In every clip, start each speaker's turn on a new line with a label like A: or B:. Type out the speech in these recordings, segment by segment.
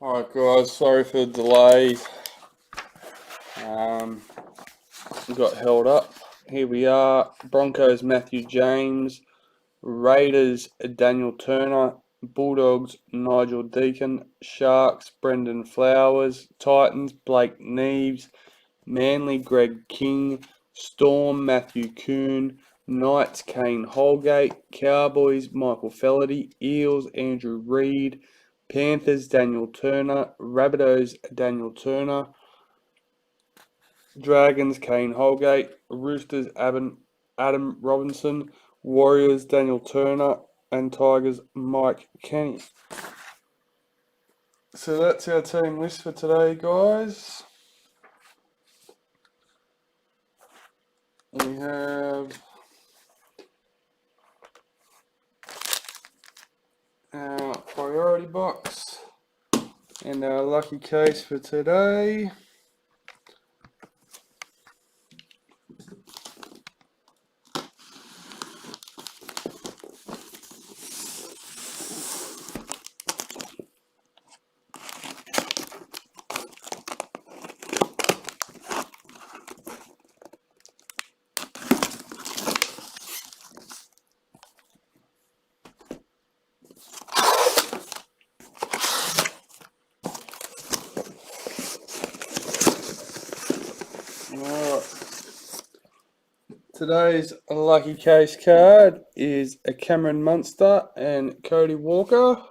A: Alright guys, sorry for the delay. We got held up. Here we are. Broncos, Mathew James. Raiders, Daniel Turner. Bulldogs, Nigel Deacon. Sharks, Brendon Flowers. Titans, Blake Neaves. Manly, Greg King. Storm, Mathew Kuhn. Knights, Kain Holgate. Cowboys, Michael Feledy. Eels, Andrew Reid. Panthers, Daniel Turner. Rabbitohs, Daniel Turner. Dragons, Kain Holgate. Roosters, Adam Robinson. Warriors, Daniel Turner. And Tigers, Mike Kenny. So that's our team list for today, guys. We have our priority box and our lucky case for today. Today's lucky case card is a Cameron Munster and Cody Walker.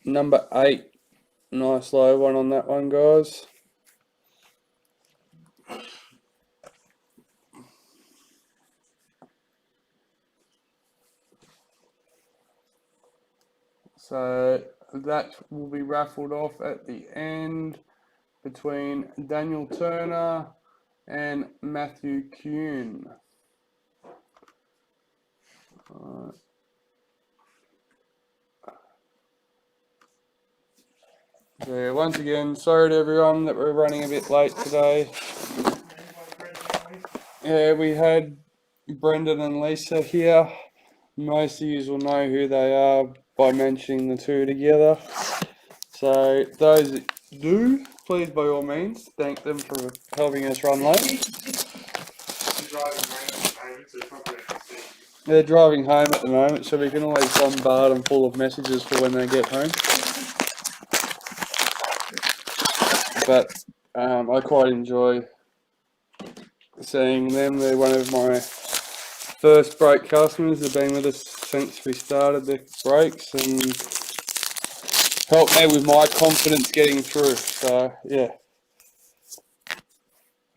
A: Number 8. Nice low one on that one, guys. So that will be raffled off at the end between Daniel Turner and Mathew Kuhn. So yeah, once again, sorry to everyone that we're running a bit late today. Yeah, we had Brendon and Lisa here. Most of you will know who they are by mentioning the two together. So those that do, please by all means thank them for helping us run late. They're driving home at the moment, so we can always bombard them full of messages for when they get home. But I quite enjoy seeing them. They're one of my first break customers. They've been with us since we started the breaks and helped me with my confidence getting through. So yeah.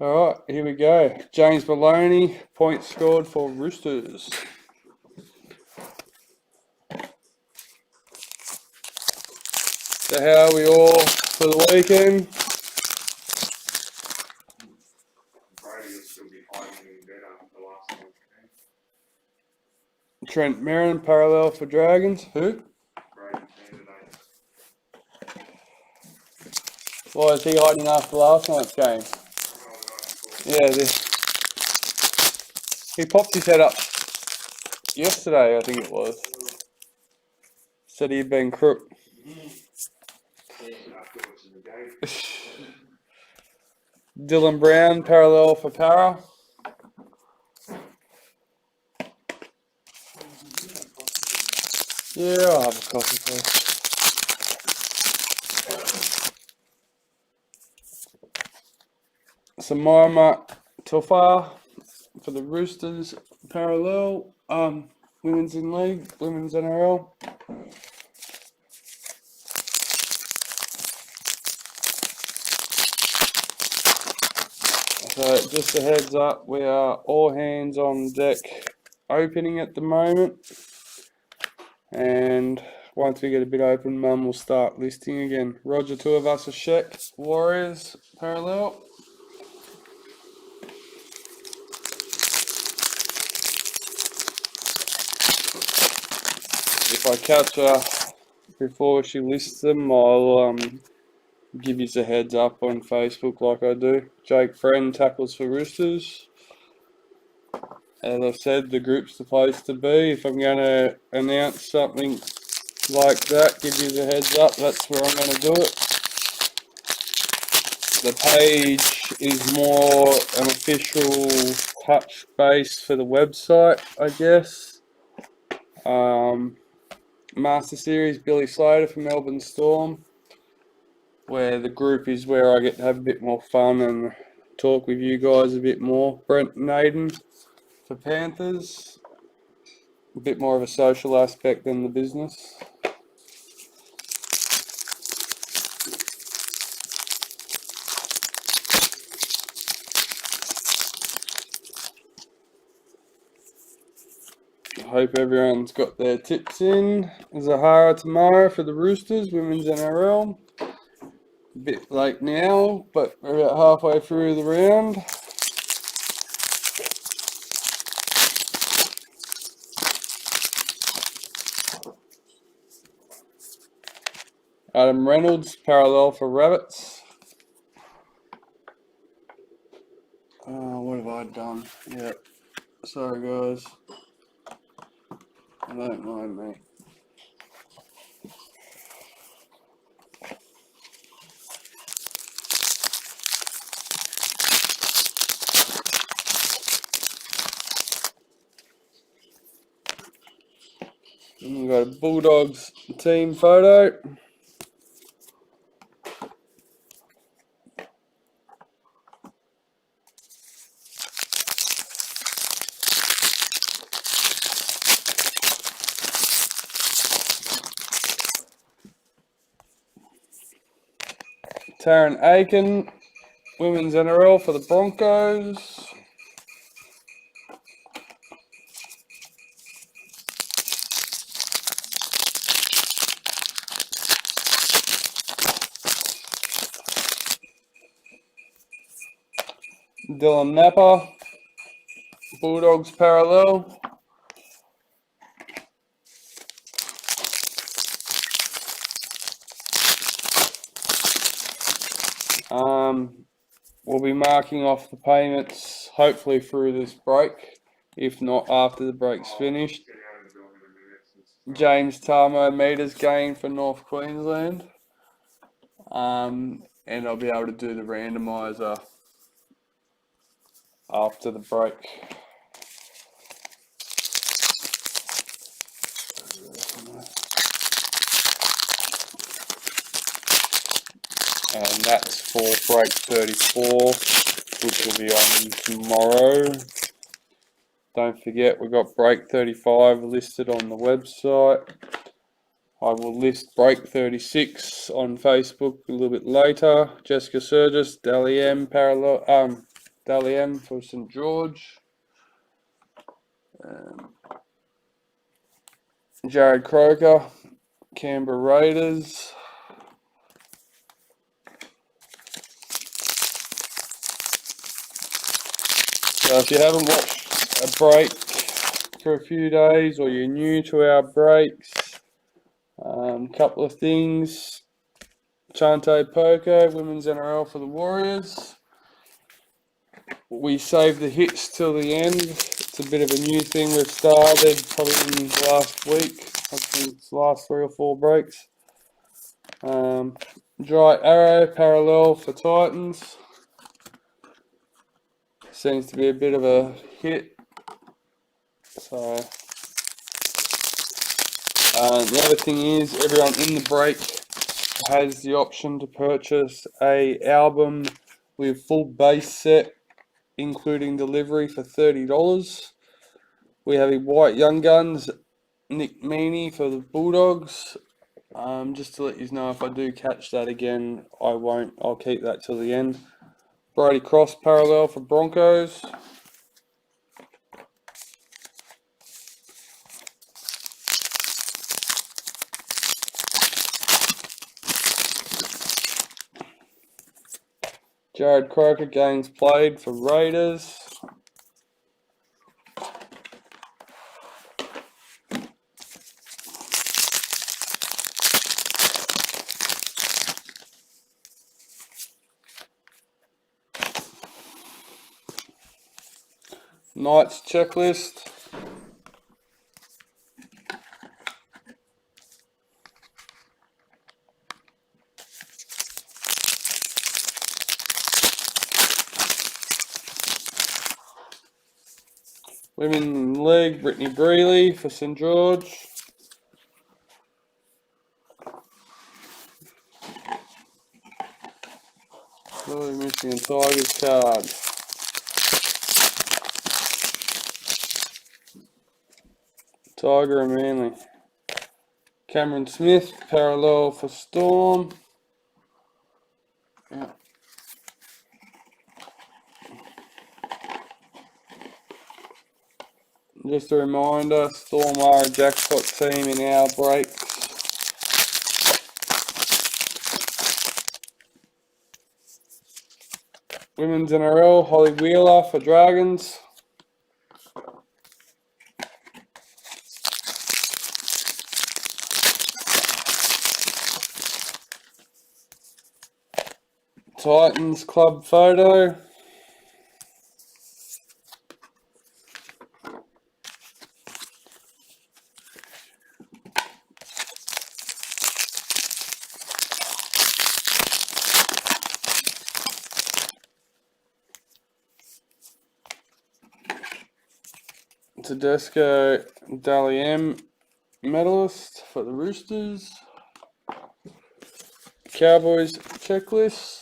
A: Alright, here we go. James Maloney, points scored for Roosters. So how are we all for the weekend? Trent Merrin, parallel for Dragons. Who? Why is he hiding after last night's game? Yeah, he popped his head up yesterday, I think it was. Said he'd been crook. Dylan Brown, parallel for Para. Yeah, I'll have a coffee, please. Samara Tofa for the Roosters, parallel. Women's in league, women's NRL. So just a heads up, we are all hands on deck opening at the moment. And once we get a bit open, Mum will start listing again. Roger, two of us are Sheck, Warriors, parallel. If I catch her before she lists them, I'll give you a heads up on Facebook like I do. Jake Friend tackles for Roosters. As I've said, the group's the place to be. If I'm going to announce something like that, give you the heads up, that's where I'm going to do it. The page is more an official touch base for the website, I guess. Master Series, Billy Slater from Melbourne Storm, where the group is where I get to have a bit more fun and talk with you guys a bit more. Brendon for Panthers, a bit more of a social aspect than the business. I hope everyone's got their tips in. Zahara tomorrow for the Roosters, Women's NRL. A bit late now, but we're about halfway through the round. Adam Reynolds, parallel for Rabbits. What have I done? Yeah, sorry guys. I don't mind me. And we've got a Bulldogs team photo. Taryn Aiken, Women's NRL for the Broncos. Dylan Napper, Bulldogs parallel. We'll be marking off the payments hopefully through this break, if not after the break's finished. James Tarmo meters gain for North Queensland. And I'll be able to do the randomizer after the break. And that's for break 34, which will be on tomorrow. Don't forget, we've got break 35 listed on the website. I will list break 36 on Facebook a little bit later. Jessica Surgis, Dally M for St George. Jared Croker, Canberra Raiders. So if you haven't watched a break for a few days, or you're new to our breaks, couple of things. Chante Poco, Women's NRL for the Warriors. We save the hits till the end. It's a bit of a new thing we've started probably in the last week. I think it's the last 3 or 4 breaks. Dry Arrow parallel for Titans. Seems to be a bit of a hit. So the other thing is, everyone in the break has the option to purchase a album with full base set, including delivery, for $30. We have a White Young Guns, Nick Meaney for the Bulldogs. Just to let you know, if I do catch that again, I won't. I'll keep that till the end. Brody Cross parallel for Broncos. Jared Croker games played for Raiders. Knights checklist. Women's League, Brittany Brealey for St George. Blue Michigan Tigers card. Tiger and Manly. Cameron Smith, parallel for Storm. Yeah. Just a reminder, Storm are a jackpot team in our breaks. Women's NRL, Holly Wheeler for Dragons. Titans club photo. Tedesco Dally M medalist for the Roosters. Cowboys checklist.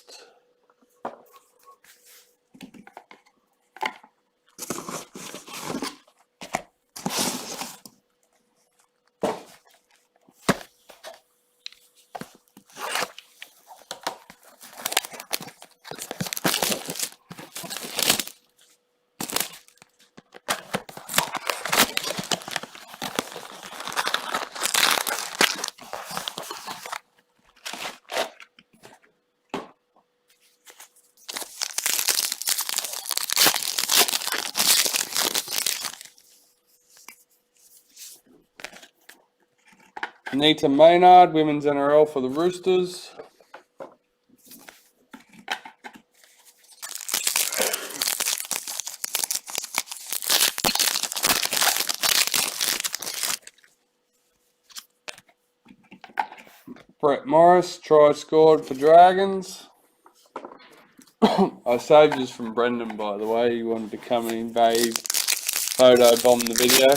A: Nita Maynard, Women's NRL for the Roosters. Brett Morris, try scored for Dragons. I saved this from Brendon, by the way. He wanted to come and invade, photo bomb the video.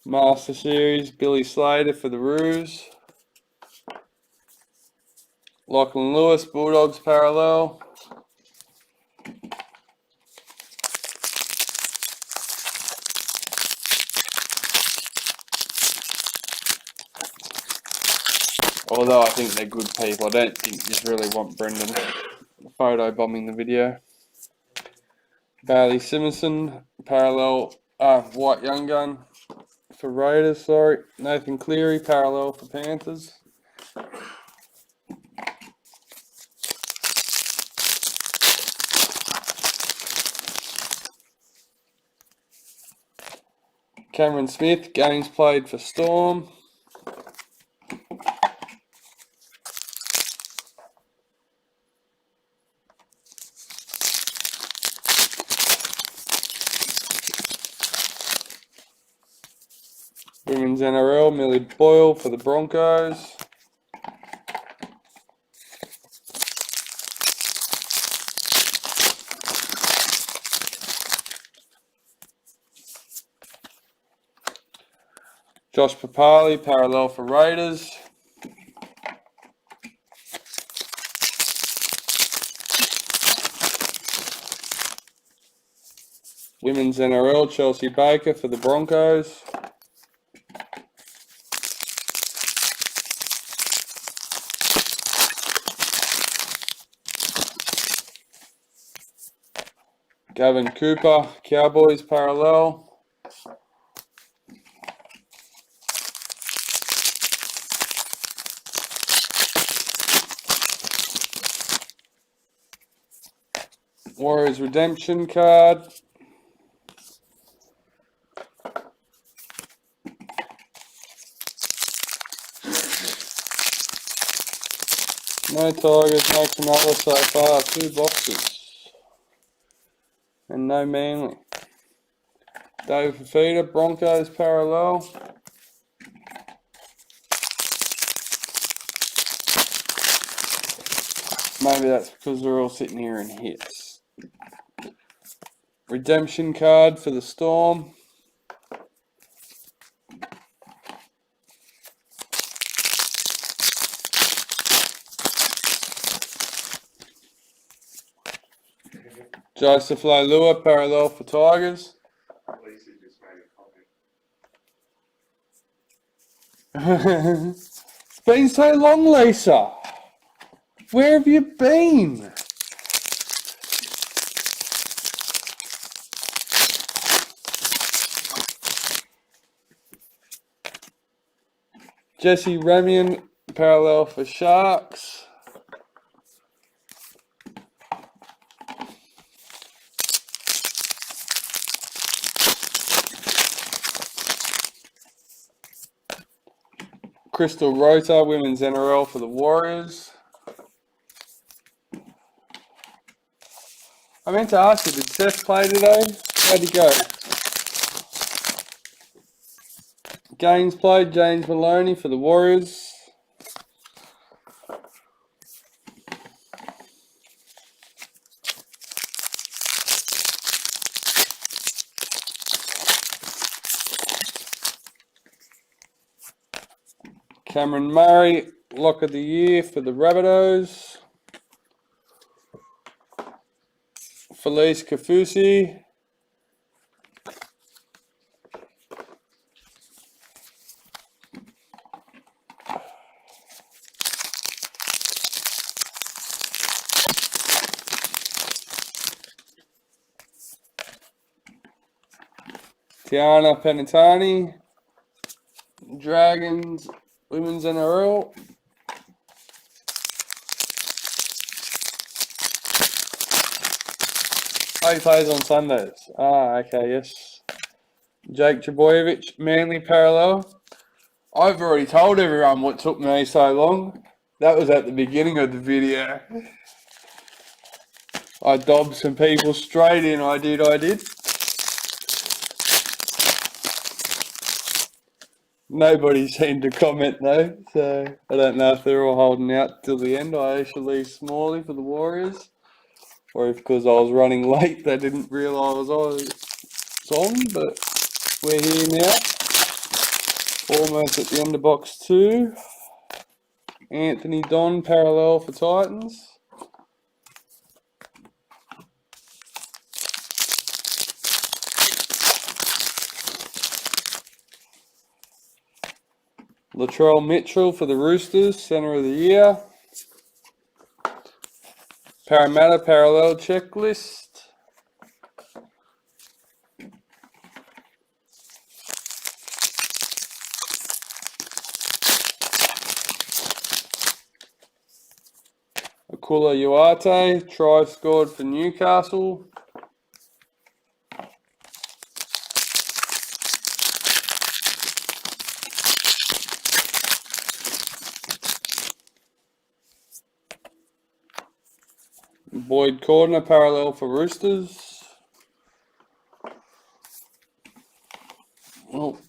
A: Master Series, Billy Slater for the Roos. Lachlan Lewis, Bulldogs parallel. Although I think they're good people, I don't think you really want Brendon photo bombing the video. Bailey Simonson, parallel, White Young Gun for Raiders, sorry. Nathan Cleary, parallel for Panthers. Cameron Smith, games played for Storm. Women's NRL, Millie Boyle for the Broncos. Josh Papali, parallel for Raiders. Women's NRL, Chelsea Baker for the Broncos. Gavin Cooper, Cowboys parallel. Warriors redemption card. No Tigers, no Cronulla so far, 2 boxes. And no Manly. David Fafita, Broncos parallel. Maybe that's because they're all sitting here in hits. Redemption card for the Storm. Joseph Leilua, parallel for Tigers. It's been so long, Lisa. Where have you been? Jesse Ramian, parallel for Sharks. Crystal Rota, Women's NRL for the Warriors. I meant to ask you, did Seth play today? How'd he go? Gaines played, James Maloney for the Warriors. Cameron Murray, lock of the year for the Rabbitohs. Felice Kafusi. Tiana Penitani. Dragons, Women's NRL. Oh, he plays on Sundays. Ah, okay, yes. Jake Trbojevic, Manly parallel. I've already told everyone what took me so long. That was at the beginning of the video. I dobbed some people straight in. I did. Nobody seemed to comment though, so I don't know if they're all holding out till the end. I actually Smalley for the Warriors, or if because I was running late they didn't realise I was on, but we're here now. Almost at the end of box 2. Anthony Don, parallel for Titans. Latrell Mitchell for the Roosters, centre of the year. Parramatta parallel checklist. Akula Uate, try scored for Newcastle. Boyd Cordner, parallel for Roosters. Oh.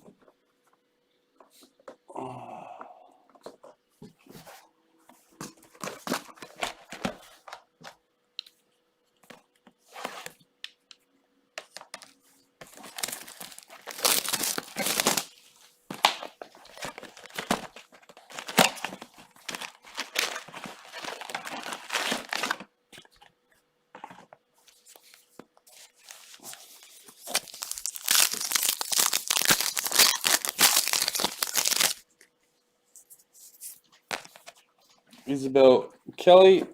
A: Isabel Kelly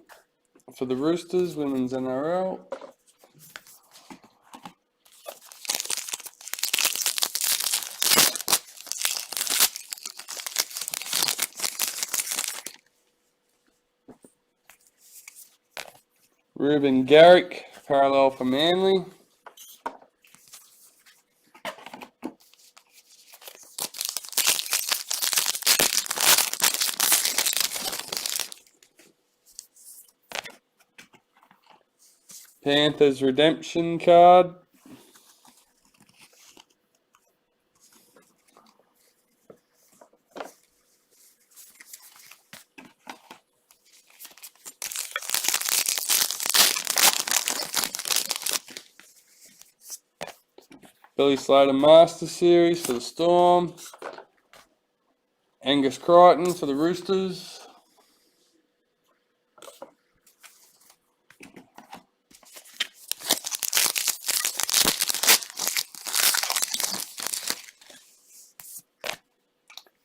A: for the Roosters, Women's NRL. Ruben Garrick, parallel for Manly. Panthers redemption card. Billy Slater Master Series for the Storm. Angus Crichton for the Roosters.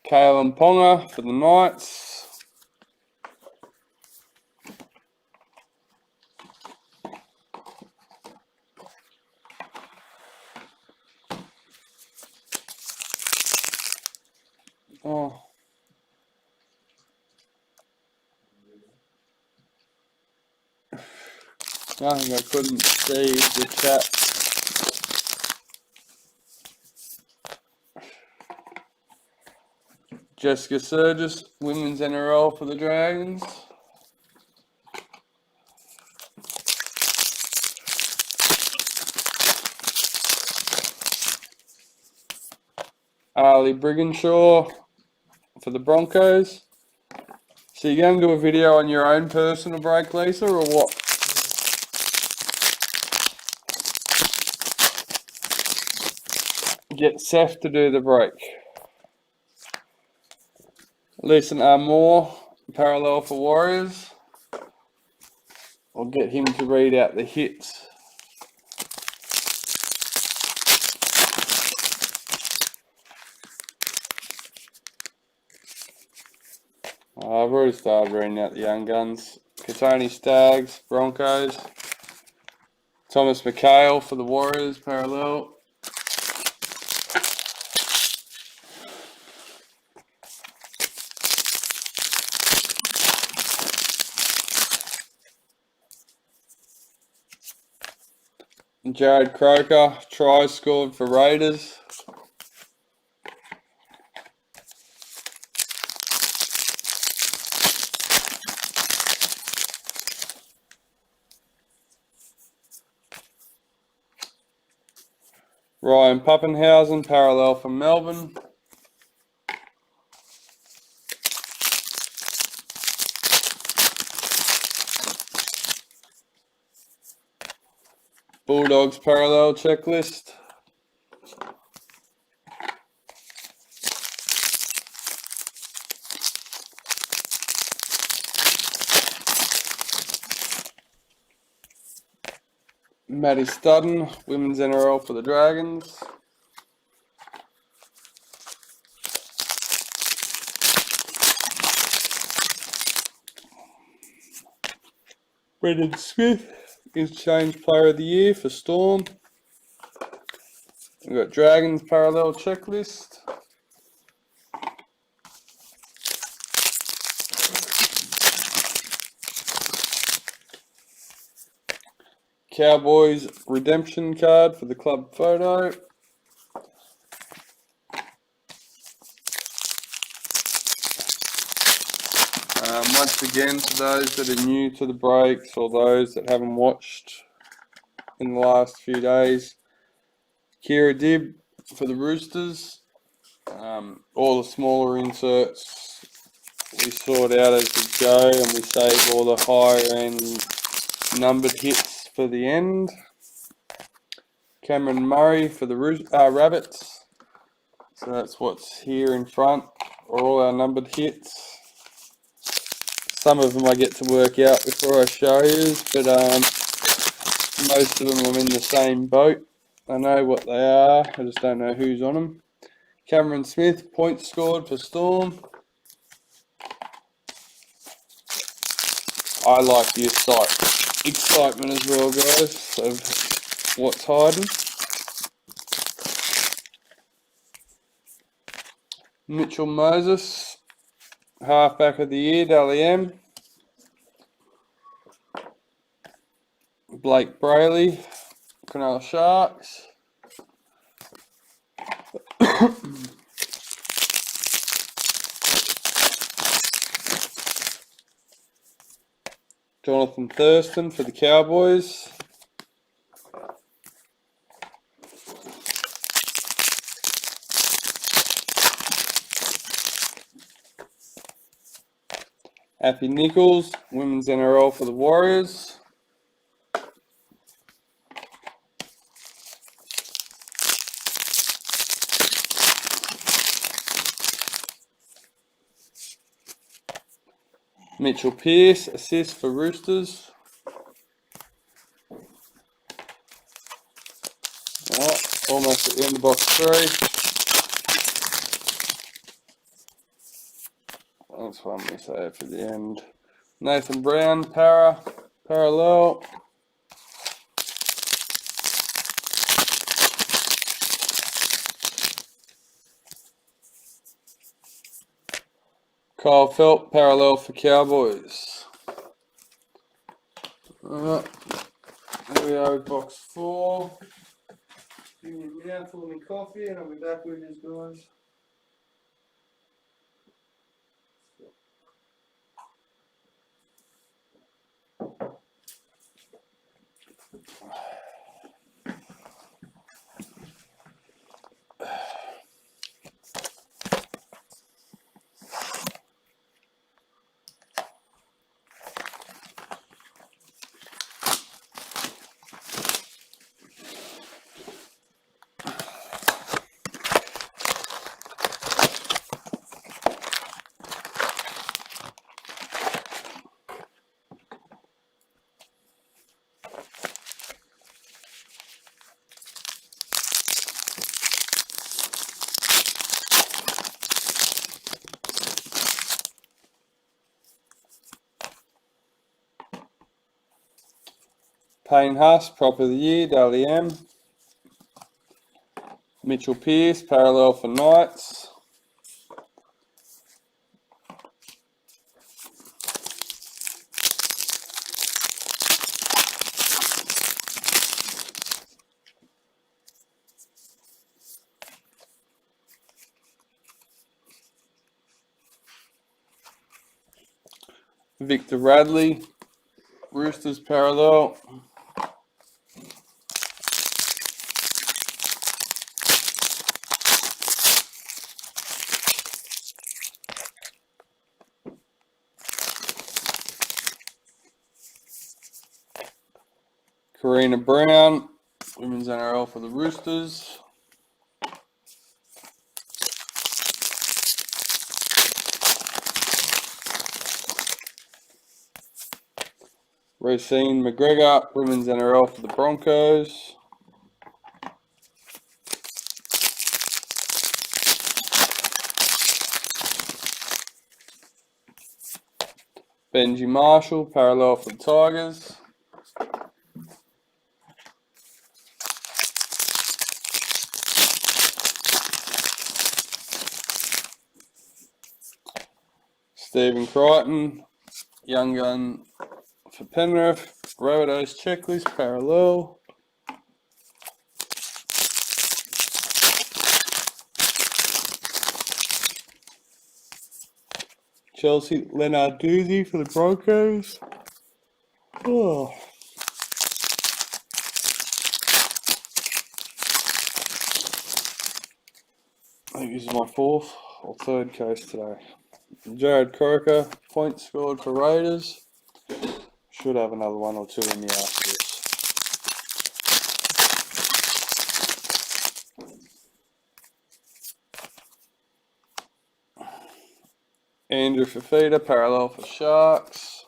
A: Kalen Ponga for the Knights. Oh. I think I couldn't see the chat. Jessica Surgis, Women's NRL for the Dragons. Ali Brigginshaw for the Broncos. So you're going to do a video on your own personal break, Lisa, or what? Get Seth to do the break. Listen, Moore, parallel for Warriors. I'll get him to read out the hits. I've already started reading out the young guns. Katoni Staggs, Broncos. Thomas McHale for the Warriors, parallel. Jared Croker, try scored for Raiders. Ryan Pappenhausen, parallel for Melbourne. Bulldogs parallel checklist. Matty Studden, Women's NRL for the Dragons. Brendon Smith is Change Player of the Year for Storm. We've got Dragons parallel checklist. Cowboys redemption card for the club photo. Once again, for those that are new to the breaks or those that haven't watched in the last few days, Kira Dibb for the Roosters. All the smaller inserts we sort out as we go, and we save all the higher end numbered hits for the end. Cameron Murray for the Rabbits. So that's what's here in front, all our numbered hits. Some of them I get to work out before I show you, but most of them are in the same boat. I know what they are, I just don't know who's on them. Cameron Smith, points scored for Storm. I like the excitement as well, guys, of what's hiding. Mitchell Moses, halfback of the year, Dally M. Blake Brayley, Canal Sharks. Jonathan Thurston for the Cowboys. Happy Nichols, Women's NRL for the Warriors. Mitchell Pearce, assist for Roosters. Alright, almost at the end of box 3. That's one we save for the end. Nathan Brown, parallel. Kyle Felt, parallel for Cowboys. Alright, here we are with box 4. Give me a mouthful of my coffee and I'll be back with you guys. Payne Haas, prop of the year, Dally M. Mitchell Pearce, parallel for Knights. Victor Radley, Roosters, parallel. Karina Brown, Women's NRL for the Roosters. Racine McGregor, Women's NRL for the Broncos. Benji Marshall, parallel for the Tigers. Stephen Crichton, Young Gun for Penrith. Rabbitohs checklist, parallel. Chelsea, Leonard Doozy for the Broncos. Oh. I think this is my 4th or 3rd case today. Jared Croker, points scored for Raiders. Should have another 1 or 2 in the after this. Andrew Fafita, parallel for Sharks.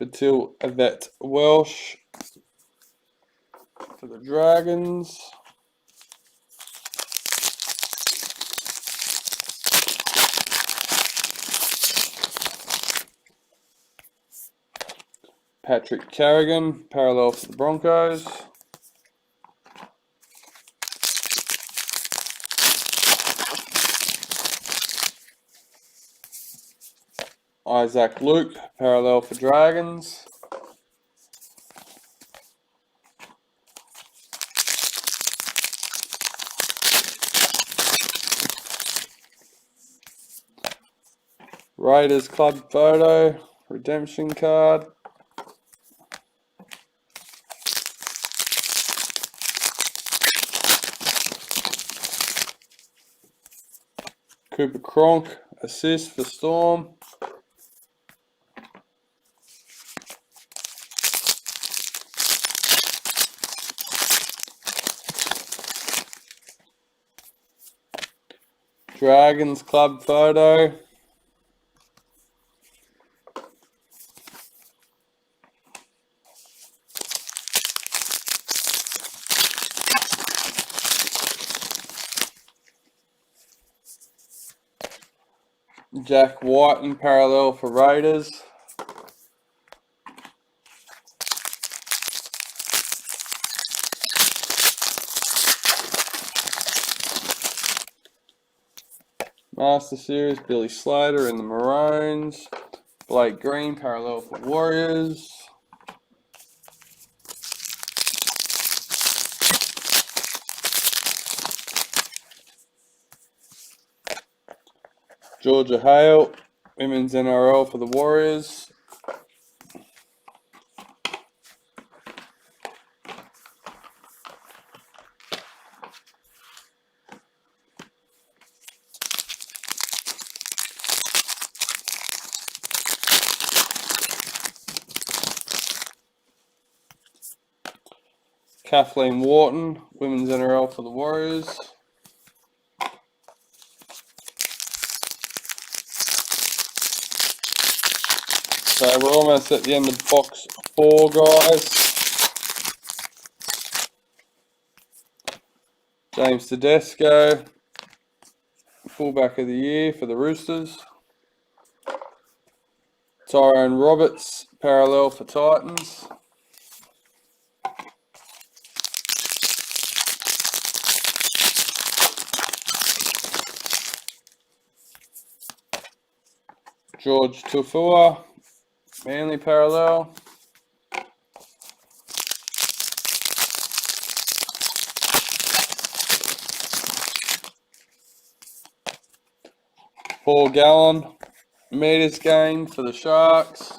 A: Batil Yvette Welsh for the Dragons. Patrick Carrigan, parallel for the Broncos. Isaac Luke, parallel for Dragons. Raiders club photo, redemption card. Cooper Cronk, assist for Storm. Dragons club photo. Jack White in parallel for Raiders. Master Series, Billy Slater in the Maroons. Blake Green, parallel for Warriors. Georgia Hale, Women's NRL for the Warriors. Kathleen Wharton, Women's NRL for the Warriors. So we're almost at the end of box 4, guys. James Tedesco, fullback of the year for the Roosters. Tyrone Roberts, parallel for Titans. George Tufua, Manly parallel. Paul Gallen, meters gained for the Sharks.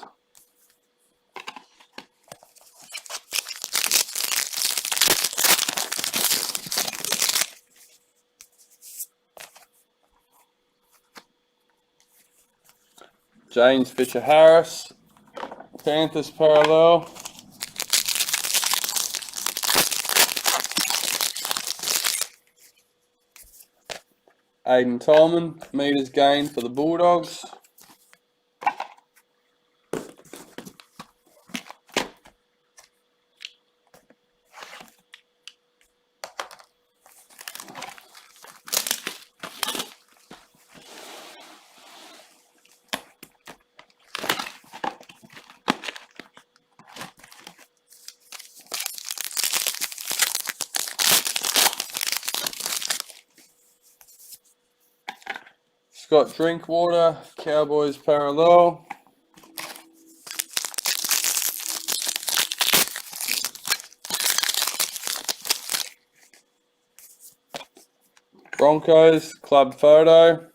A: James Fisher Harris, Panthers parallel. Aiden Tolman, meters gained for the Bulldogs. Scott Drinkwater, Cowboys parallel. Broncos, club photo.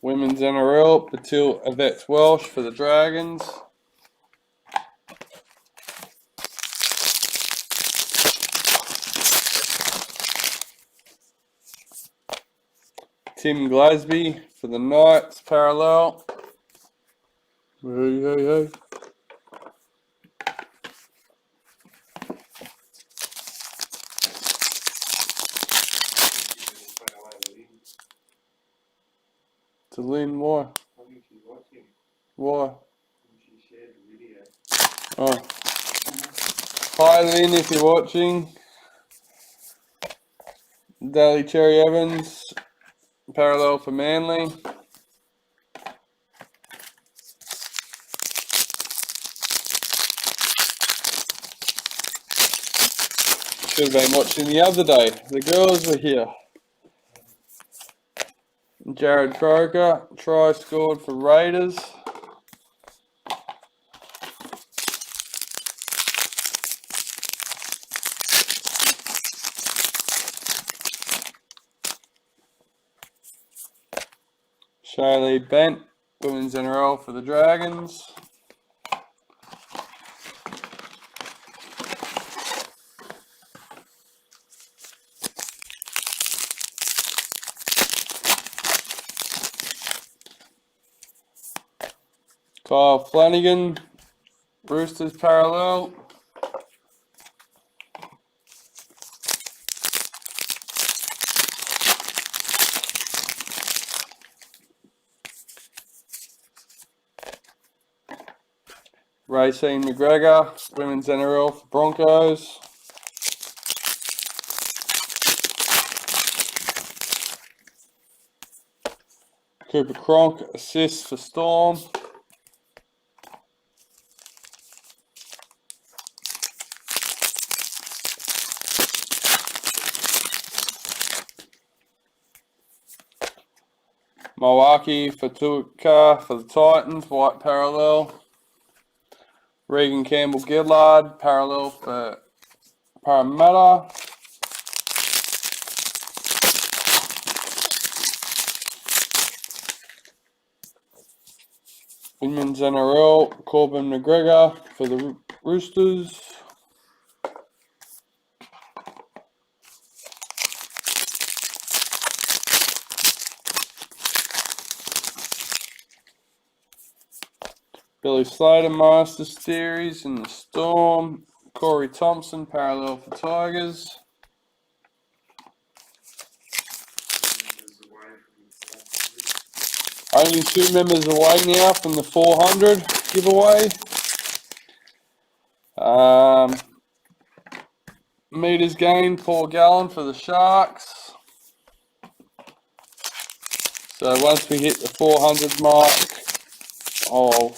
A: Women's NRL, Patil Yvette Welsh for the Dragons. Tim Glasby for the Knights, parallel. Hey, hey, hey. To Lynn, why?
B: I think she's watching.
A: Why?
B: She shared the video.
A: Oh. Hi Lynn, if you're watching. Daly Cherry Evans, parallel for Manly. Should have been watching the other day. The girls were here. Jared Croker, try scored for Raiders. Shaylee Bent, Women's NRL for the Dragons. Kyle Flanagan, Roosters parallel. Racine McGregor, Women's NRL for Broncos. Cooper Cronk, assists for Storm. Milwaukee for Tuka for the Titans, white parallel. Regan Campbell Gillard, parallel for Parramatta. Women's NRL, Corbin McGregor for the Roosters. Billy Slater, Masters Series in the Storm. Corey Thompson, parallel for Tigers. Only 2 members away now from the 400 giveaway. Meters gained, Paul Gallen for the Sharks. So once we hit the 400 mark, I'll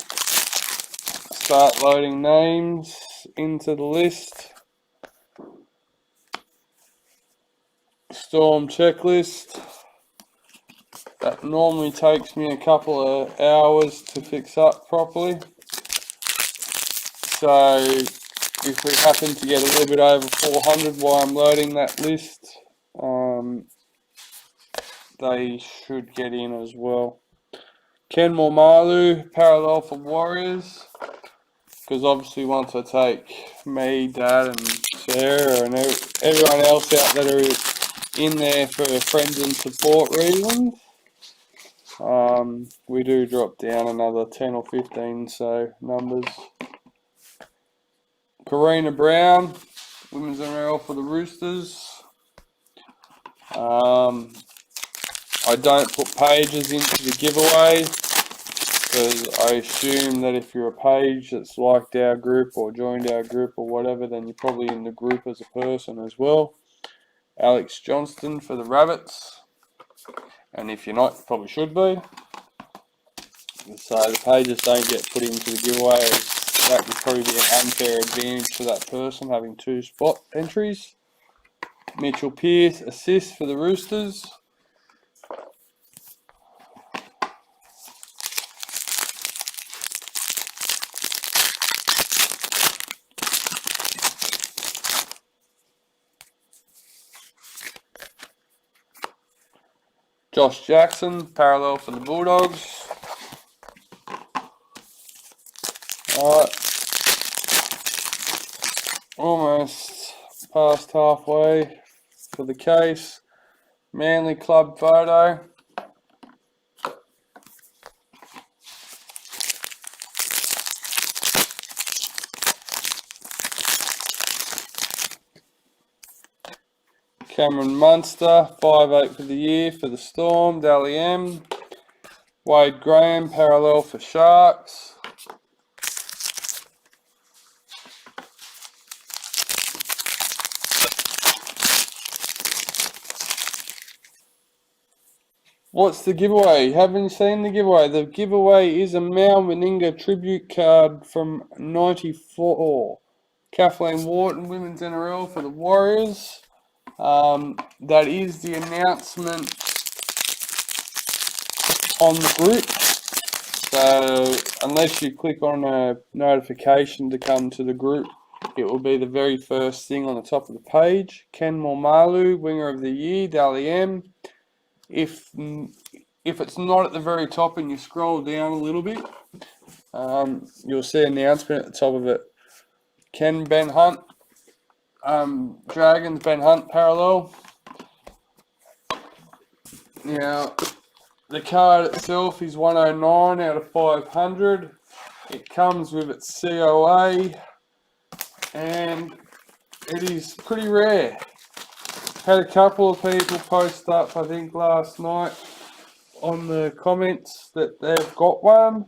A: start loading names into the list. Storm checklist. That normally takes me a couple of hours to fix up properly. So if we happen to get a little bit over 400 while I'm loading that list, they should get in as well. Ken Mormalu, parallel for Warriors. Because obviously once I take me, Dad and Sarah and everyone else out that are in there for friends and support reasons, we do drop down another 10 or 15 so numbers. Karina Brown, Women's NRL for the Roosters. I don't put pages into the giveaway because I assume that if you're a page that's liked our group or joined our group or whatever, then you're probably in the group as a person as well. Alex Johnston for the Rabbits. And if you're not, you probably should be. So the pages don't get put into the giveaway. That would probably be an unfair advantage for that person having 2 spot entries. Mitchell Pearce, assist for the Roosters. Josh Jackson, parallel for the Bulldogs. Alright. Almost past halfway for the case. Manly club photo. Cameron Munster, 5'8" for the year for the Storm, Dally M. Wade Graham, parallel for Sharks. What's the giveaway? Haven't you seen the giveaway? The giveaway is a Mal Meninga tribute card from 94. Kathleen Wharton, Women's NRL for the Warriors. That is the announcement on the group. So unless you click on a notification to come to the group, it will be the very first thing on the top of the page. Ken Mormalu, Winger of the Year, Dally M. If it's not at the very top and you scroll down a little bit, you'll see an announcement at the top of it. Ken Ben Hunt, Dragons Ben Hunt parallel. Now, The card itself is 109 out of 500. It comes with its COA, and it is pretty rare. Had a couple of people post up, I think last night, on the comments that they've got one,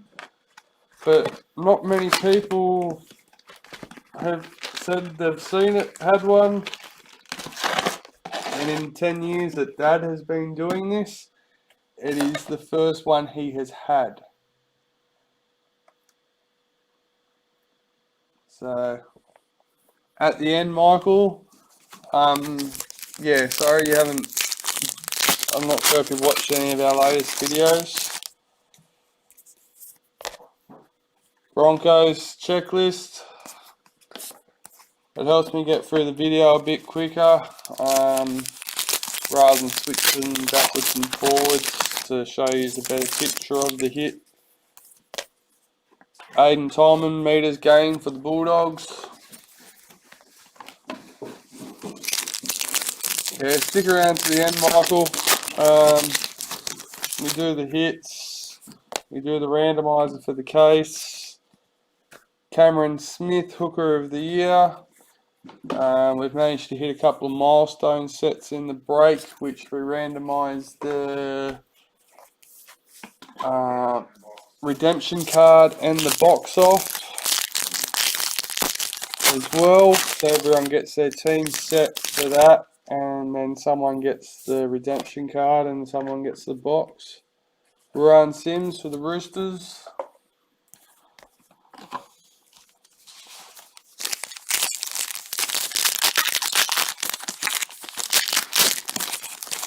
A: but not many people have said they've seen it, had one. And in 10 years that Dad has been doing this, it is the first one he has had. So, at the end, Michael, yeah, sorry you haven't, I'm not sure if you've watched any of our latest videos. Broncos checklist. It helps me get through the video a bit quicker, rather than switching backwards and forwards to show you the better picture of the hit. Aiden Tolman meters gained for the Bulldogs. Yeah, stick around to the end, Michael. We do the hits. We do the randomizer for the case. Cameron Smith, hooker of the year. We've managed to hit a couple of milestone sets in the break, which we randomised the redemption card and the box off as well. So everyone gets their team set for that, and then someone gets the redemption card and someone gets the box. Ryan Sims for the Roosters.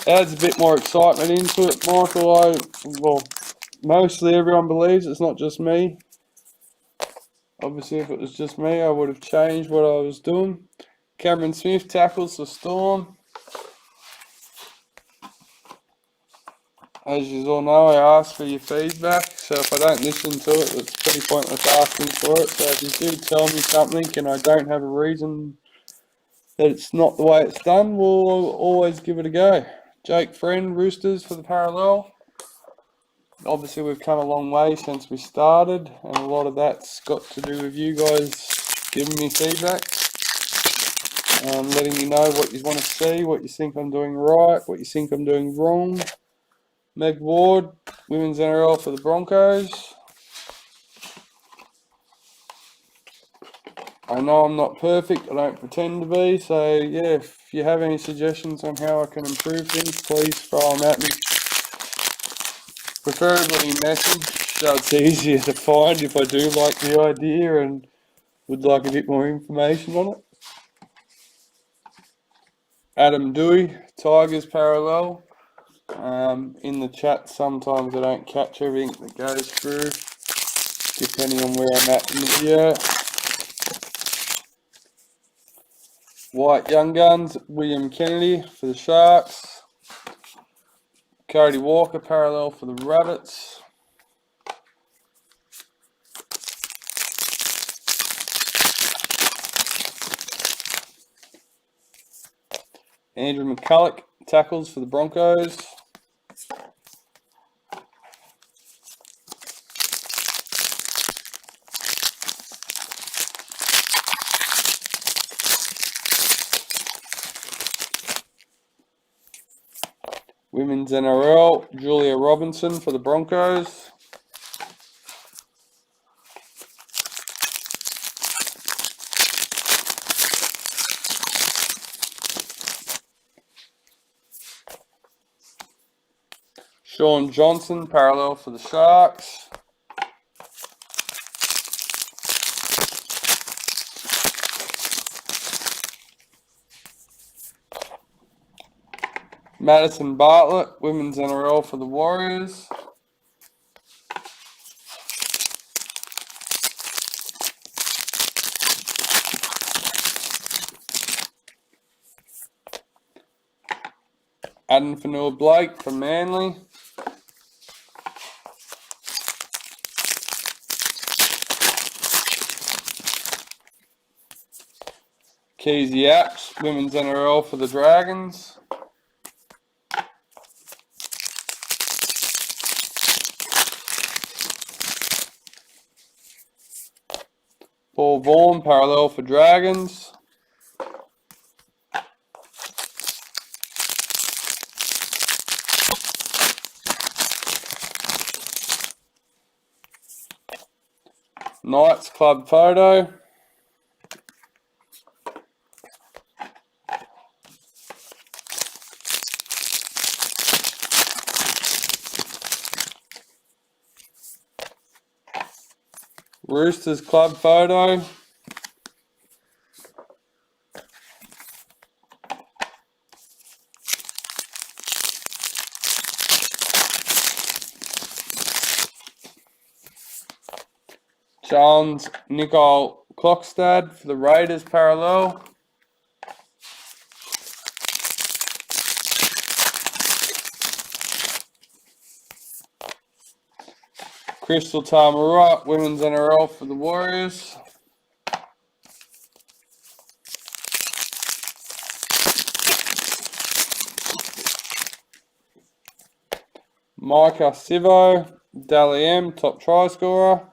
A: Adds a bit more excitement into it, Michael. Well, mostly everyone believes it's not just me. Obviously, if it was just me, I would have changed what I was doing. Cameron Smith tackles the Storm. As you all know, I ask for your feedback, so if I don't listen to it, it's pretty pointless asking for it. So if you do tell me something and I don't have a reason that it's not the way it's done, we'll always give it a go. Jake Friend, Roosters for the parallel. Obviously, we've come a long way since we started, and a lot of that's got to do with you guys giving me feedback, letting me know what you want to see, what you think I'm doing right, what you think I'm doing wrong. Meg Ward, Women's NRL for the Broncos. I know I'm not perfect, I don't pretend to be, so yeah, if you have any suggestions on how I can improve things, please throw them at me. Preferably message, so it's easier to find if I do like the idea and would like a bit more information on it. Adam Dewey, Tigers parallel. In the chat, sometimes I don't catch everything that goes through, depending on where I'm at in the video. White Young Guns, William Kennedy for the Sharks. Cody Walker parallel for the Rabbits. Andrew McCulloch tackles for the Broncos. Women's NRL, Julia Robinson for the Broncos. Sean Johnson, parallel for the Sharks. Madison Bartlett, Women's NRL for the Warriors. Adam Fanua-Blake for Manly. Keezy Apps, Women's NRL for the Dragons. Paul Vaughan, parallel for Dragons. Knights club photo. Roosters club photo. John's Nicole Clockstad for the Raiders parallel. Crystal Tamarua, Women's NRL for the Warriors. Micah Sivo, Dally M, top try scorer.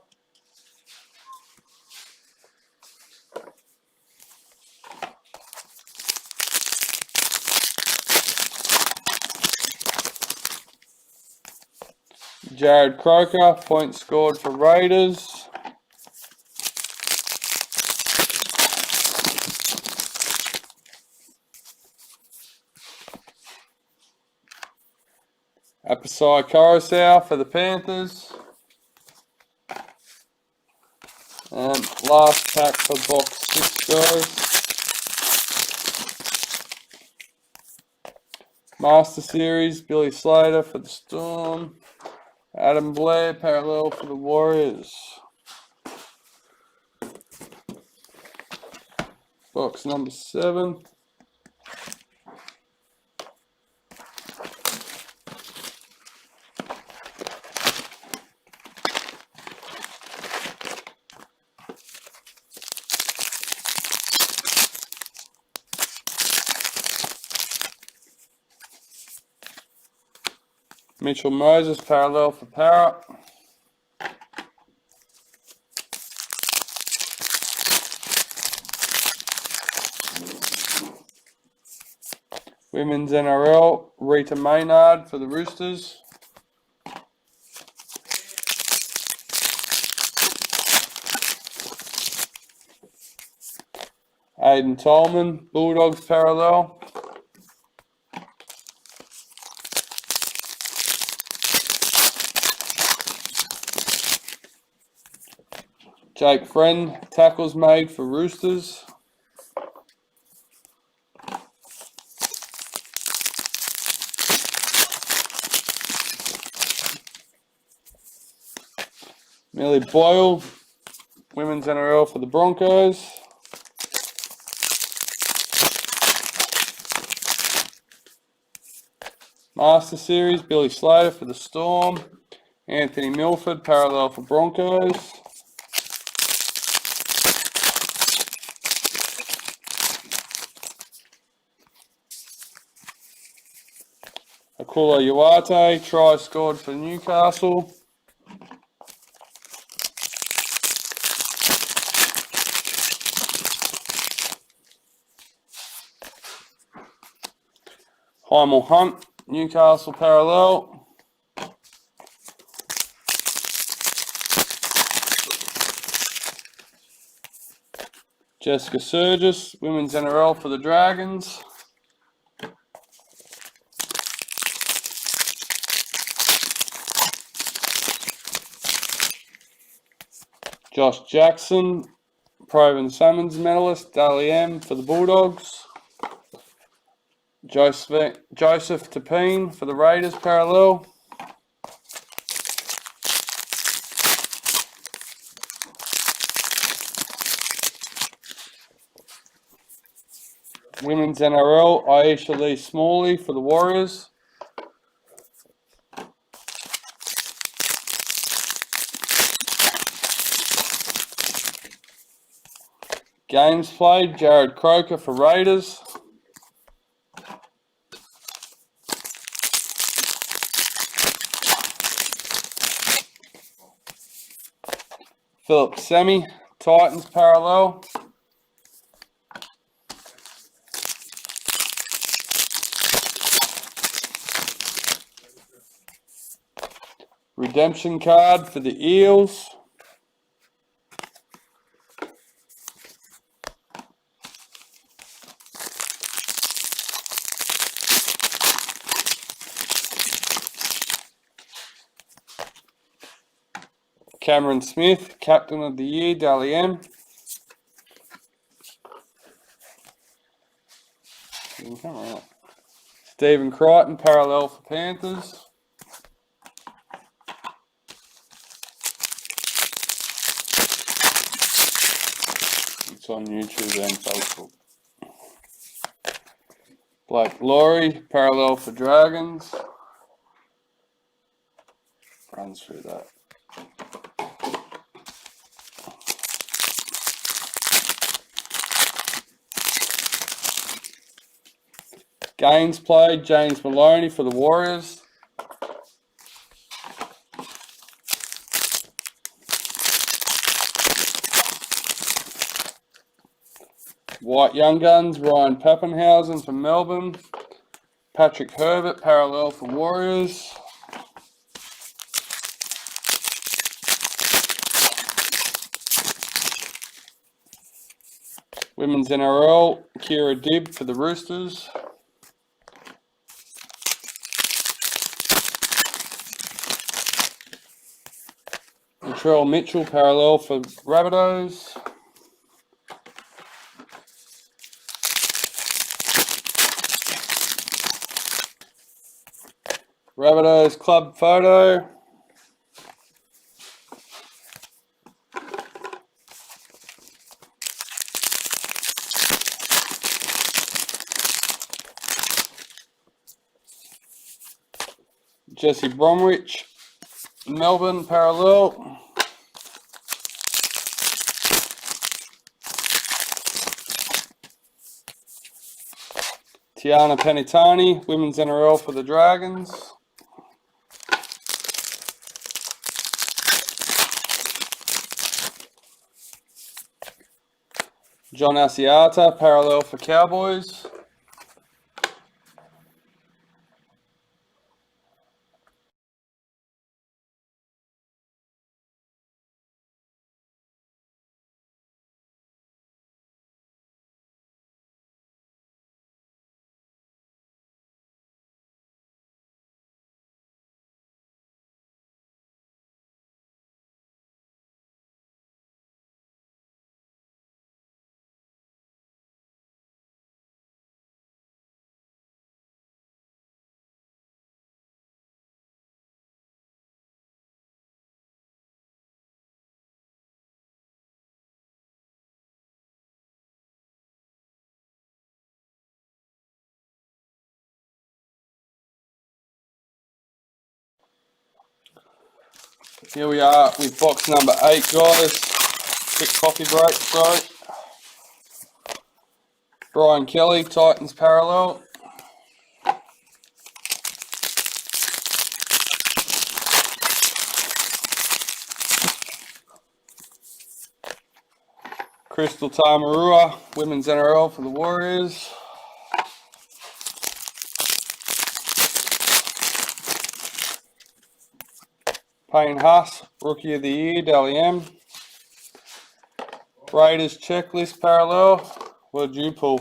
A: Jared Croker, points scored for Raiders. Apasai Coruscant for the Panthers. And last pack for box 6 goes. Master Series, Billy Slater for the Storm. Adam Blair, parallel for the Warriors. Box number 7. Mitchell Moses, parallel for Parrot. Women's NRL, Rita Maynard for the Roosters. Aiden Tolman, Bulldogs parallel. Jake Friend, tackles made for Roosters. Millie Boyle, Women's NRL for the Broncos. Master Series, Billy Slater for the Storm. Anthony Milford, parallel for Broncos. Akula Uate, try scored for Newcastle. Hymel Hunt, Newcastle parallel. Jessica Surgis, Women's NRL for the Dragons. Josh Jackson, Proven Summons medalist, Dally M for the Bulldogs. Joseph Tapine for the Raiders parallel. Women's NRL, Aisha Lee Smalley for the Warriors. Games played, Jared Croker for Raiders. Philip Semi, Titans parallel. Redemption card for the Eels. Cameron Smith, Captain of the Year, Dally M. Stephen Crichton, parallel for Panthers. It's on YouTube and Facebook. Blake Laurie, parallel for Dragons. Runs through that. Gaines played, James Maloney for the Warriors. White Young Guns, Ryan Pappenhausen for Melbourne. Patrick Herbert, parallel for Warriors. Women's NRL, Kira Dibb for the Roosters. Latrell Mitchell, parallel for Rabbitohs. Rabbitohs club photo. Jesse Bromwich, Melbourne parallel. Tiana Penitani, Women's NRL for the Dragons. John Asiata, parallel for Cowboys. Here we are with box number 8, guys. Quick coffee break, sorry. Brian Kelly, Titans parallel. Crystal Tamarua, Women's NRL for the Warriors. Payne Haas, Rookie of the Year, Dally M. Raiders checklist parallel. What did you pull?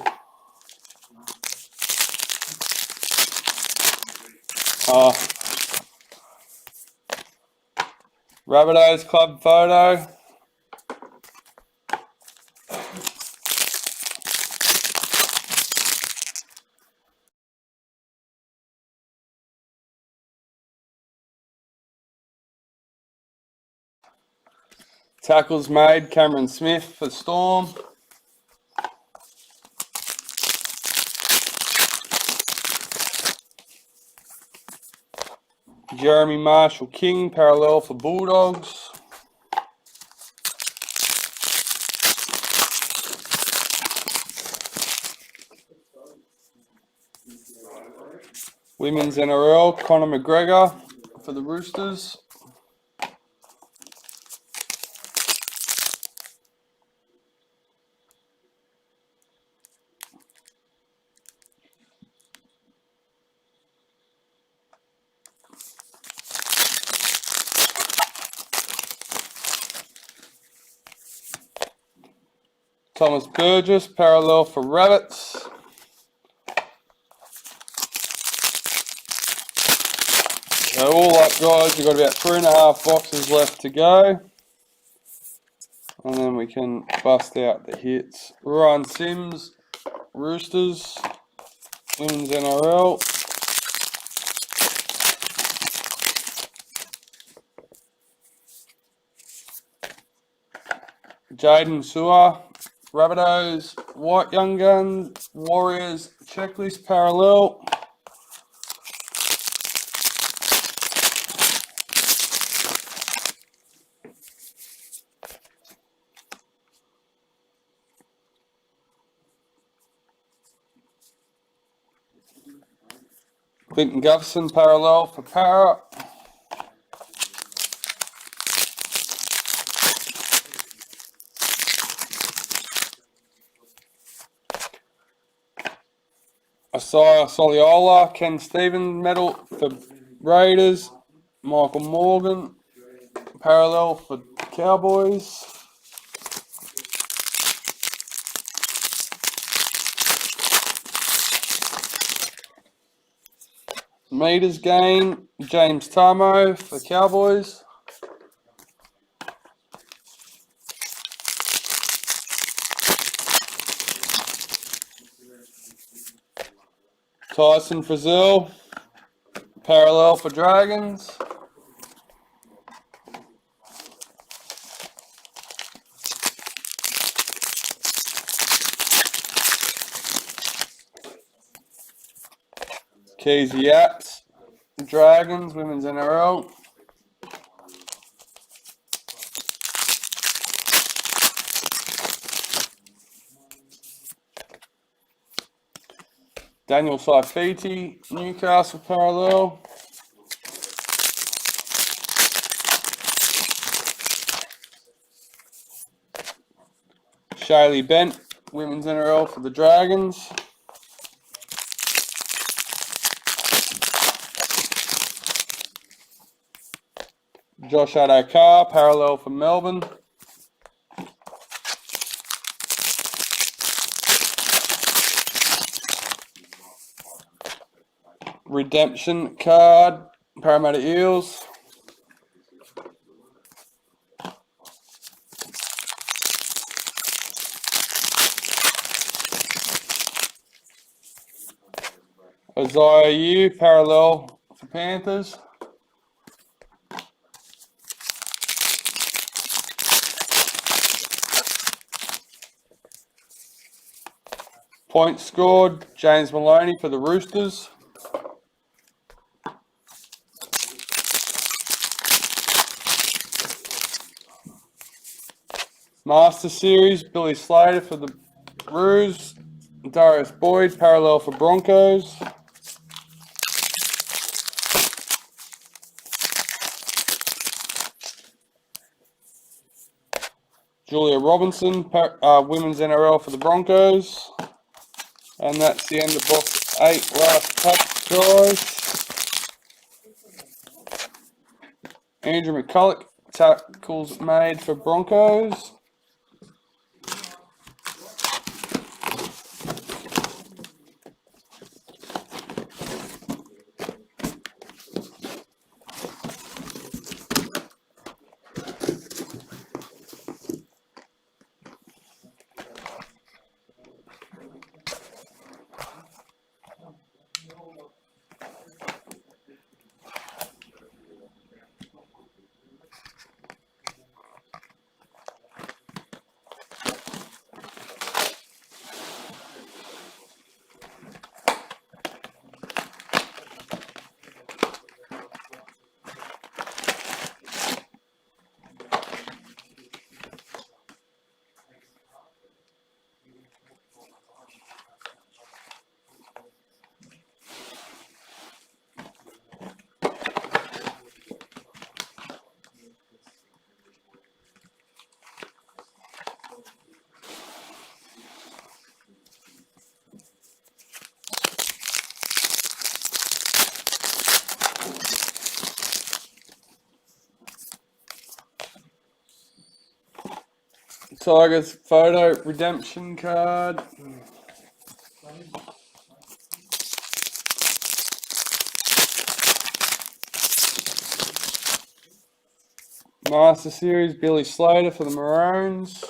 A: Rabbitohs club photo. Tackles made, Cameron Smith for Storm. Jeremy Marshall King, parallel for Bulldogs. Women's NRL, Conor McGregor for the Roosters. Thomas Burgess, parallel for Rabbits. So all up, guys, we've got about 3.5 boxes left to go. And then we can bust out the hits. Ryan Sims, Roosters, Women's NRL. Jaden Sewer, Rabbitohs, White Young Guns, Warriors, Checklist parallel. Clinton Gutherson, parallel for Para. Isaiah Soliola, Ken Stevens medal for Raiders. Michael Morgan, parallel for Cowboys. Meters gain, James Tamo for Cowboys. Tyson Frizzell, parallel for Dragons. Keys Yaps, Dragons, Women's NRL. Daniel Saifiti, Newcastle parallel. Shaylee Bent, Women's NRL for the Dragons. Josh Adokar, parallel for Melbourne. Redemption card, Parramatta Eels. Isaiah Yu, parallel for Panthers. Points scored, James Maloney for the Roosters. Master Series, Billy Slater for the Roos. Darius Boyd, parallel for Broncos. Julia Robinson, Women's NRL for the Broncos. And that's the end of box 8, last pack, guys. Andrew McCulloch, tackles made for Broncos. Tigers photo redemption card. Master Series, Billy Slater for the Maroons.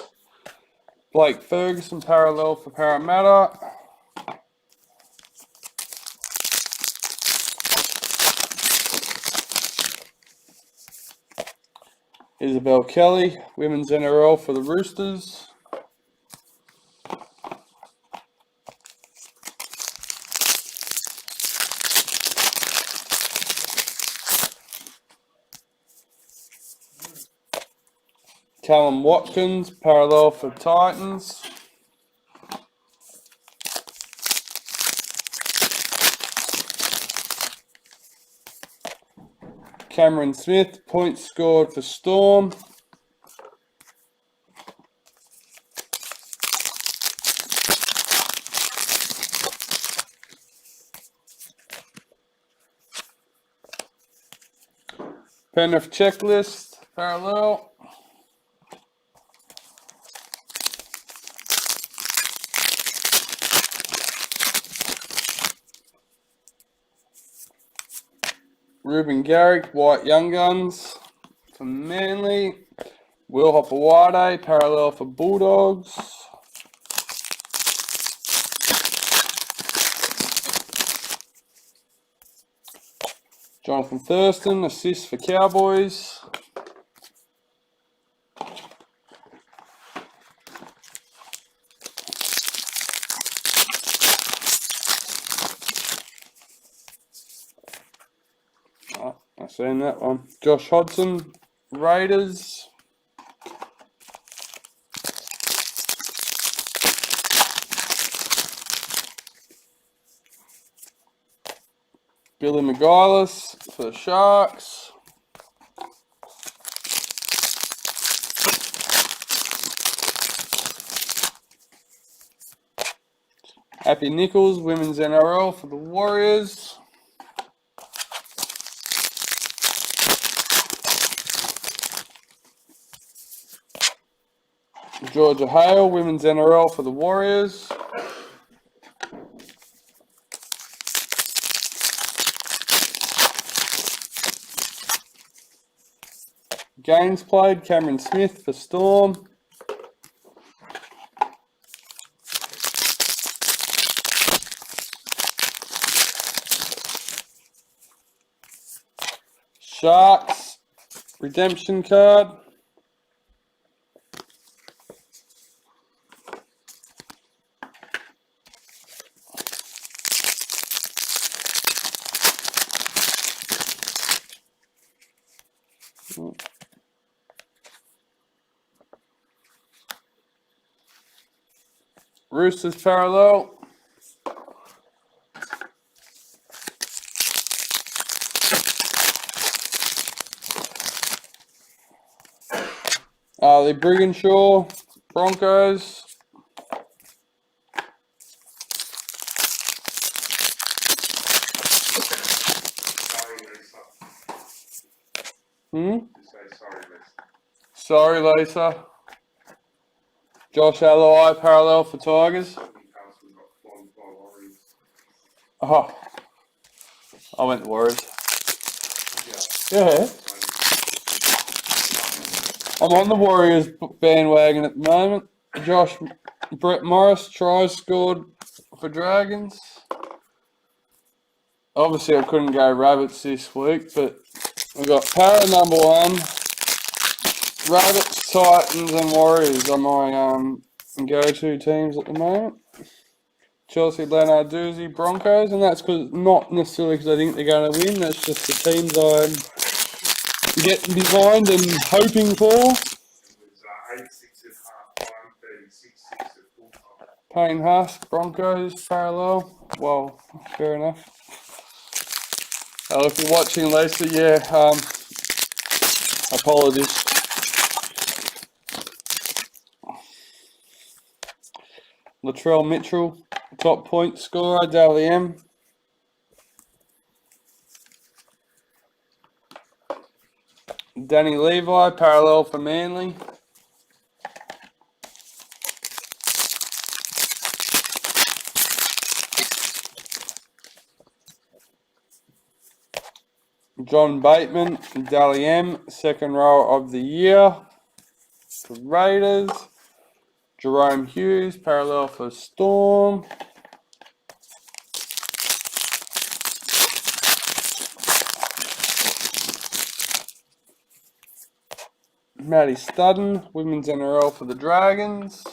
A: Blake Ferguson, parallel for Parramatta. Isabel Kelly, Women's NRL for the Roosters. Callum Watkins, parallel for Titans. Cameron Smith, points scored for Storm. Penrith checklist, parallel. Ruben Garrick, White Young Guns for Manly. Will Hopewade, parallel for Bulldogs. Jonathan Thurston, assist for Cowboys. Oh, I've seen that one. Josh Hodgson, Raiders. Billy McGuinness for the Sharks. Happy Nichols, Women's NRL for the Warriors. Georgia Hale, Women's NRL for the Warriors. Games played, Cameron Smith for Storm. Sharks, redemption card. Roosters parallel. The Brigginshaw, Broncos. Sorry, Lisa. Josh Alloy, parallel for Tigers. Oh, I went the Warriors. Yeah. I'm on the Warriors bandwagon at the moment. Brett Morris, tries scored for Dragons. Obviously, I couldn't go Rabbits this week, but we've got Para number 1, Rabbits, Titans, and Warriors are my go-to teams at the moment. Chelsea, Lenarduzzi, Broncos, and that's not necessarily because I think they're going to win. That's just the teams I'm getting behind and hoping for. Payne Husk, Broncos, parallel. Well, fair enough. If you're watching, Lisa, yeah, apologies. Latrell Mitchell, top point scorer, Dally M. Danny Levi, parallel for Manly. John Bateman, Dally M, second row of the year for Raiders. Jerome Hughes, parallel for Storm. Matty Studden, Women's NRL for the Dragons.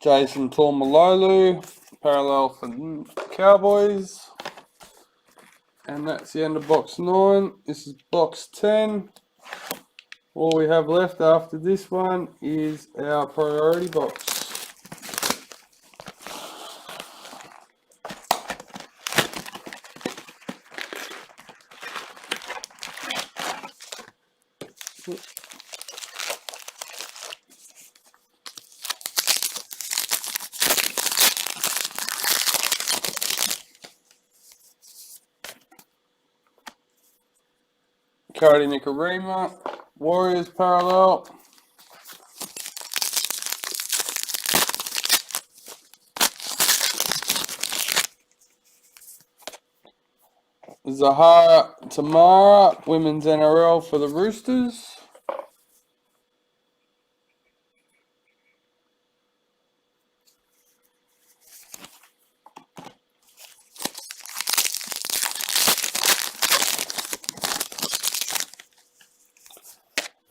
A: Jason Tormalolu, parallel for the Cowboys. And that's the end of box 9. This is box 10. All we have left after this one is our priority box. Cody Nicarima, Warriors parallel. Zahara Tamara, Women's NRL for the Roosters.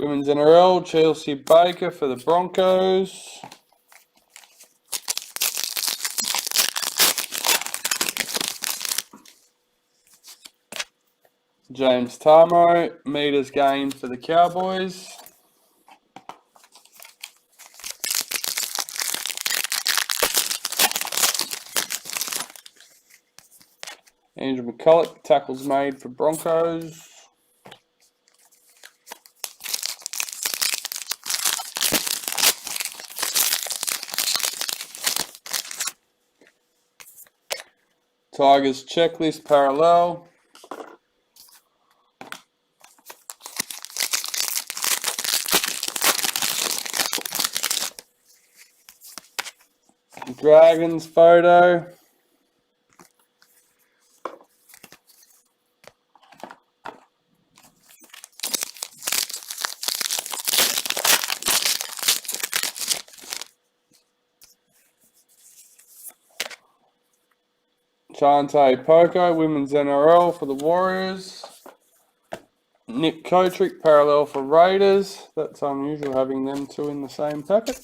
A: Women's NRL, Chelsea Baker for the Broncos. James Tarmo, meters gained for the Cowboys. Andrew McCulloch, tackles made for Broncos. Tigers checklist parallel. Dragons photo. Chante Poco, Women's NRL for the Warriors. Nick Kotrick, parallel for Raiders. That's unusual having them two in the same packet.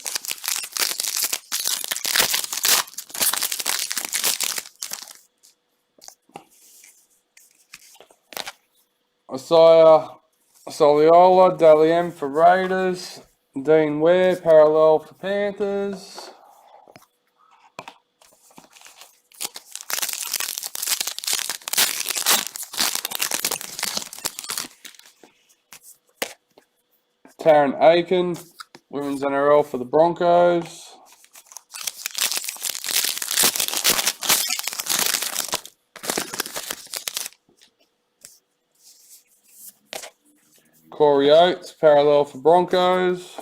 A: Isaiah Soliola, Dally M for Raiders. Dean Ware, parallel for Panthers. Taryn Aiken, Women's NRL for the Broncos. Corey Oates, parallel for Broncos.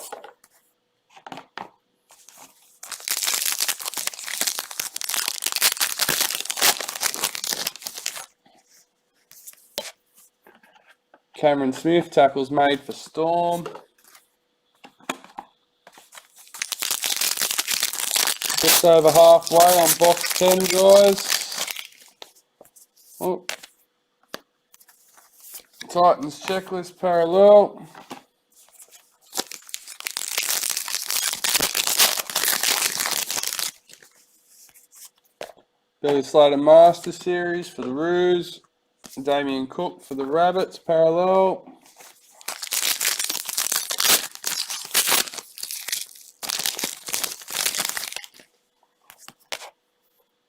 A: Cameron Smith, tackles made for Storm. Just over halfway on box 10, guys. Oh. Titans checklist parallel. Billy Slater Master Series for the Roos. Damien Cook for the Rabbits parallel.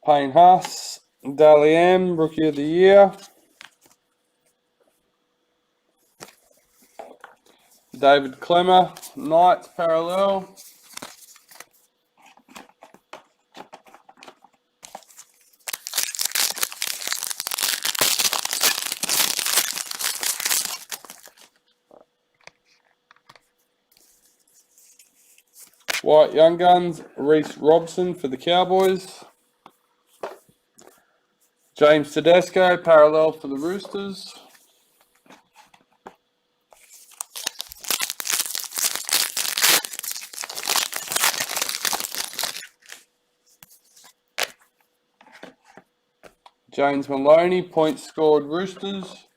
A: Payne Haas, Dally M, Rookie of the Year. David Clemmer, Knights parallel. White Young Guns, Reese Robson for the Cowboys. James Tedesco, parallel for the Roosters. James Maloney, points scored Roosters.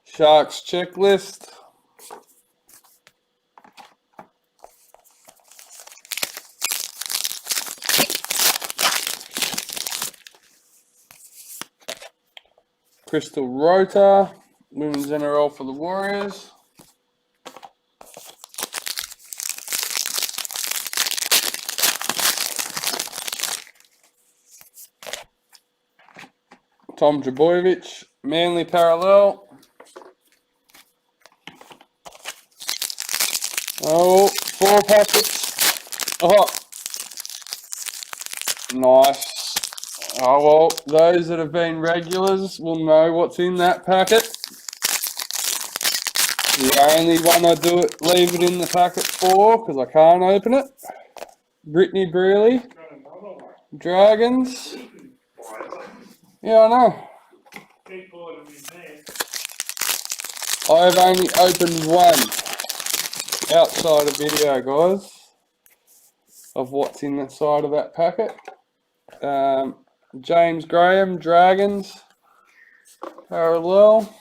A: Sharks checklist. Crystal Rota, women's NRL for the Warriors. Tom Drabojevic, Manly parallel. Oh, 4 packets. Oh, nice. Oh, well, those that have been regulars will know what's in that packet. The only one I leave it in the packet for, because I can't open it. Brittany Brearley, Dragons. Yeah, I know. I've only opened one outside of video, guys, of what's in the side of that packet. James Graham, Dragons, parallel.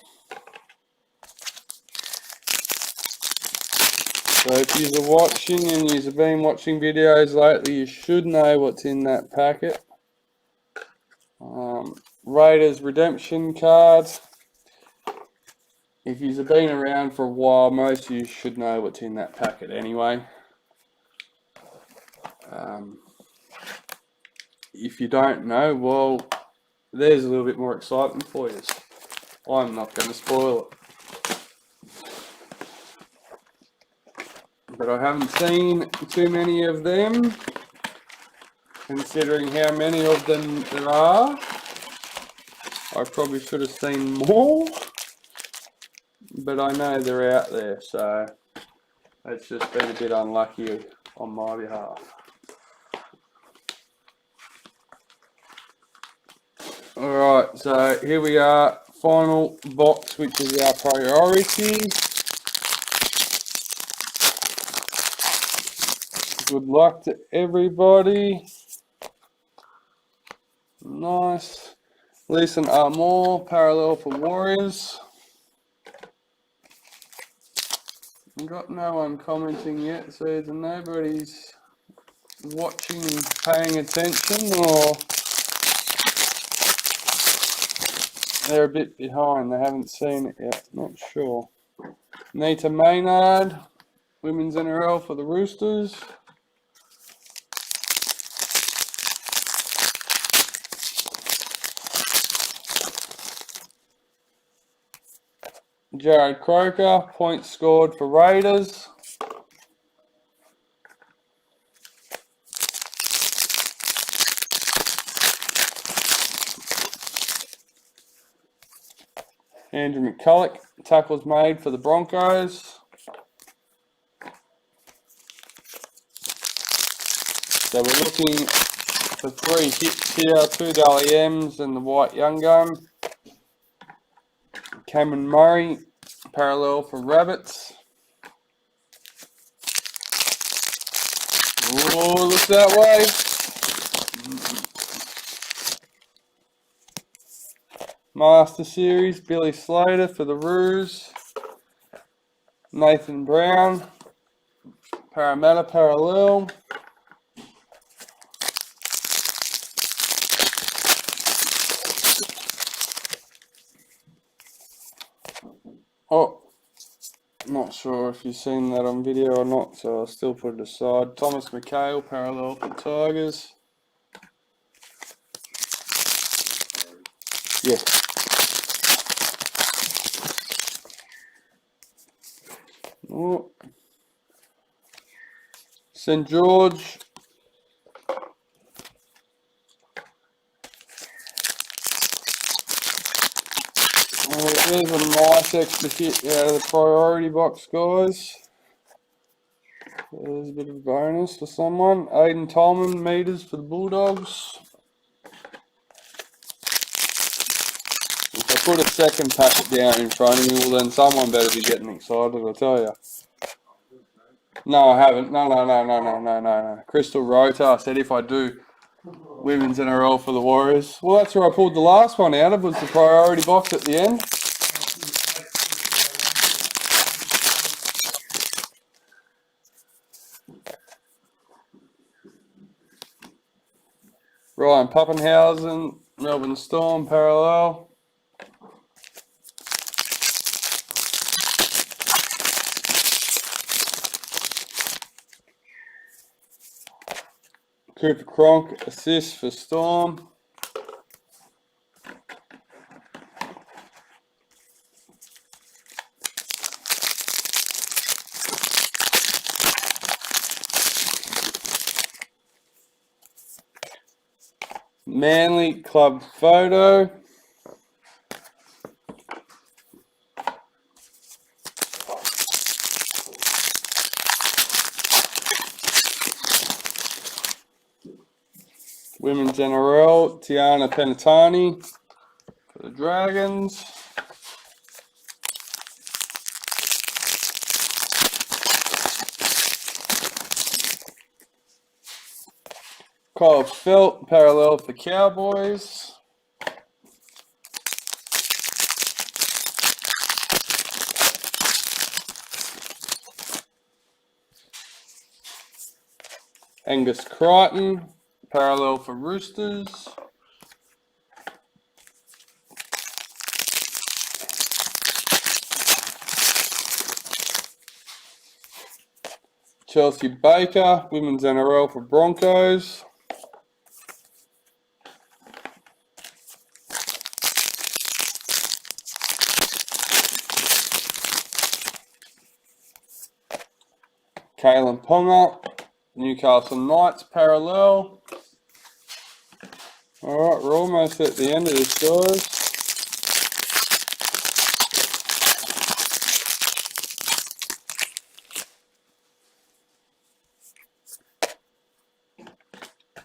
A: So if you're watching and you've been watching videos lately, you should know what's in that packet. Raiders redemption card. If you've been around for a while, most of you should know what's in that packet anyway. If you don't know, well, there's a little bit more excitement for you. I'm not going to spoil it. But I haven't seen too many of them, considering how many of them there are. I probably should have seen more, but I know they're out there, so it's just been a bit unlucky on my behalf. Alright, so here we are, final box, which is our priority. Good luck to everybody. Nice. Leeson Armour, parallel for Warriors. Got no one commenting yet, so either nobody's watching, paying attention, or they're a bit behind, they haven't seen it yet, not sure. Nita Maynard, women's NRL for the Roosters. Jared Croker, points scored for Raiders. Andrew McCulloch, tackles made for the Broncos. So we're looking for 3 hits here, 2 Dally M's and the White Young Gun. Cameron Murray, parallel for Rabbits. Oh, look that way. Master Series, Billy Slater for the Roos. Nathan Brown, Parramatta parallel. Oh, not sure if you've seen that on video or not, so I'll still put it aside. Thomas McHale, parallel for Tigers. Yeah. Oh. St George. There's a nice extra hit out of the priority box, guys. There's a bit of a bonus for someone. Aiden Tolman meters for the Bulldogs. If I put a second packet down in front of me, well then someone better be getting excited, I tell you. No, I haven't. No. Crystal Rota said if I do women's NRL for the Warriors. Well, that's where I pulled the last one out of, was the priority box at the end. Ryan Pappenhausen, Melbourne Storm, parallel. Cooper Cronk, assist for Storm. Manly club photo. Women's NRL, Tiana Penatani for the Dragons. Kyle Felt, parallel for Cowboys. Angus Crichton, parallel for Roosters. Chelsea Baker, Women's NRL for Broncos. Kalen Ponga, Newcastle Knights, parallel. Alright, we're almost at the end of this, guys.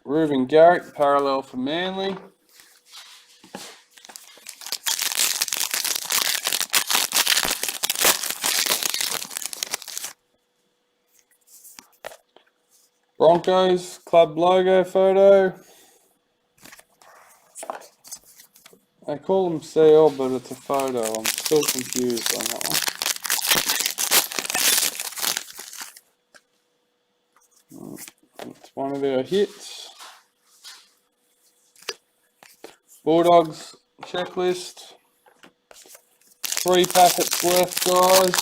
A: Reuben Garrick, parallel for Manly. Broncos, club logo photo. They call them CL, but it's a photo. I'm still confused on that one. It's one of our hits. Bulldogs checklist. 3 packets left, guys.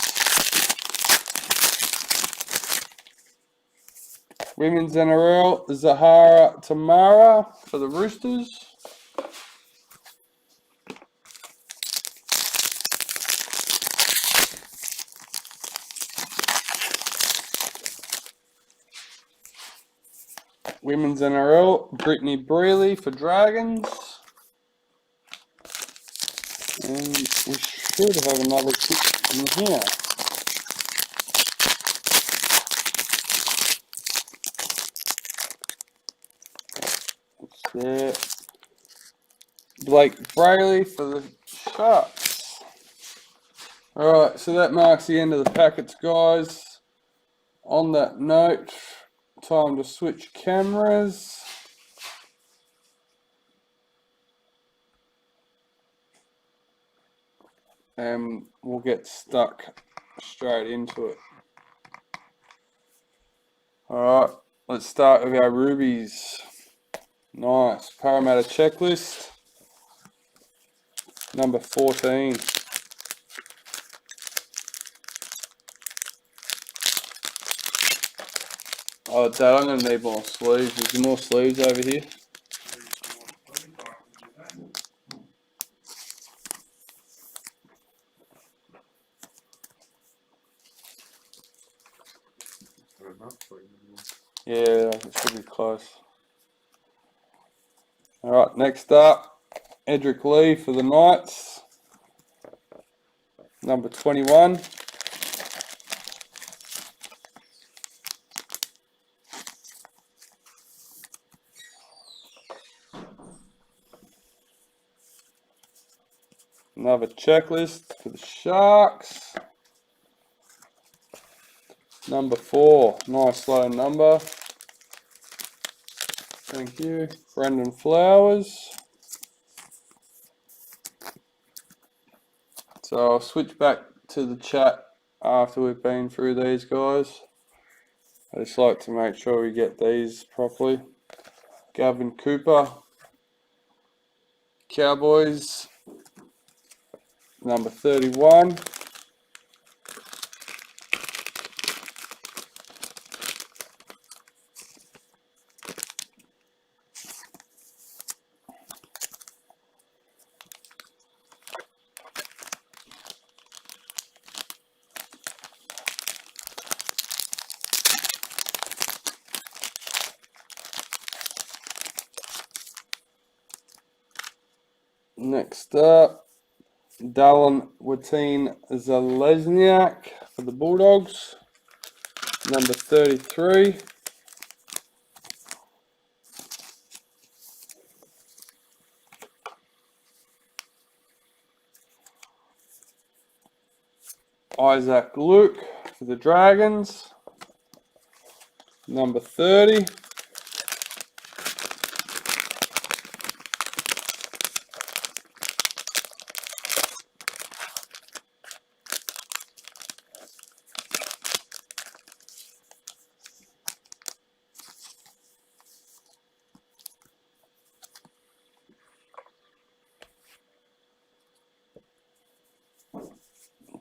A: Women's NRL, Zahara Tamara for the Roosters. Women's NRL, Brittany Brealey for Dragons. And we should have another kit in here. It's there. Blake Brayley for the Sharks. Alright, so that marks the end of the packets, guys. On that note, time to switch cameras. And we'll get stuck straight into it. Alright, let's start with our rubies. Nice. Parramatta checklist. Number 14. Oh, Dad, I'm going to need more sleeves. Is there more sleeves over here? Yeah, it should be close. Alright, next up, Edric Lee for the Knights. Number 21. Another checklist for the Sharks. Number 4. Nice low number. Thank you. Brendon Flowers. So I'll switch back to the chat after we've been through these guys. I just like to make sure we get these properly. Gavin Cooper. Cowboys. Number 31. Next up, Dallin Watine Zalesniak for the Bulldogs. Number 33. Isaac Luke for the Dragons. Number 30.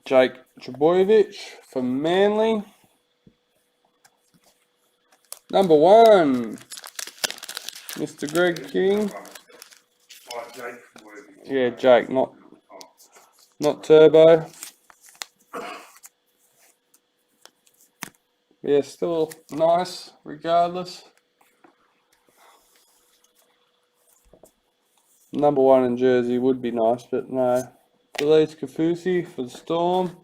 A: Jake Trbojevic for Manly. Number 1. Mr. Greg King.
B: Oh, Jake Worthy.
A: Yeah, Jake, not Turbo. Yeah, still nice regardless. Number 1 in jersey would be nice, but no. Felice Kafusi for the Storm.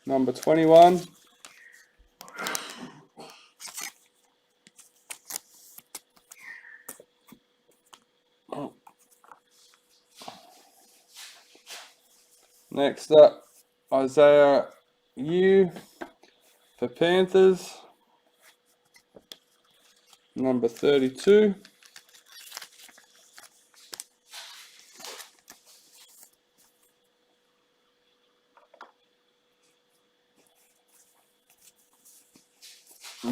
A: Number 21. Next up, Isaiah Yu for Panthers. Number 32.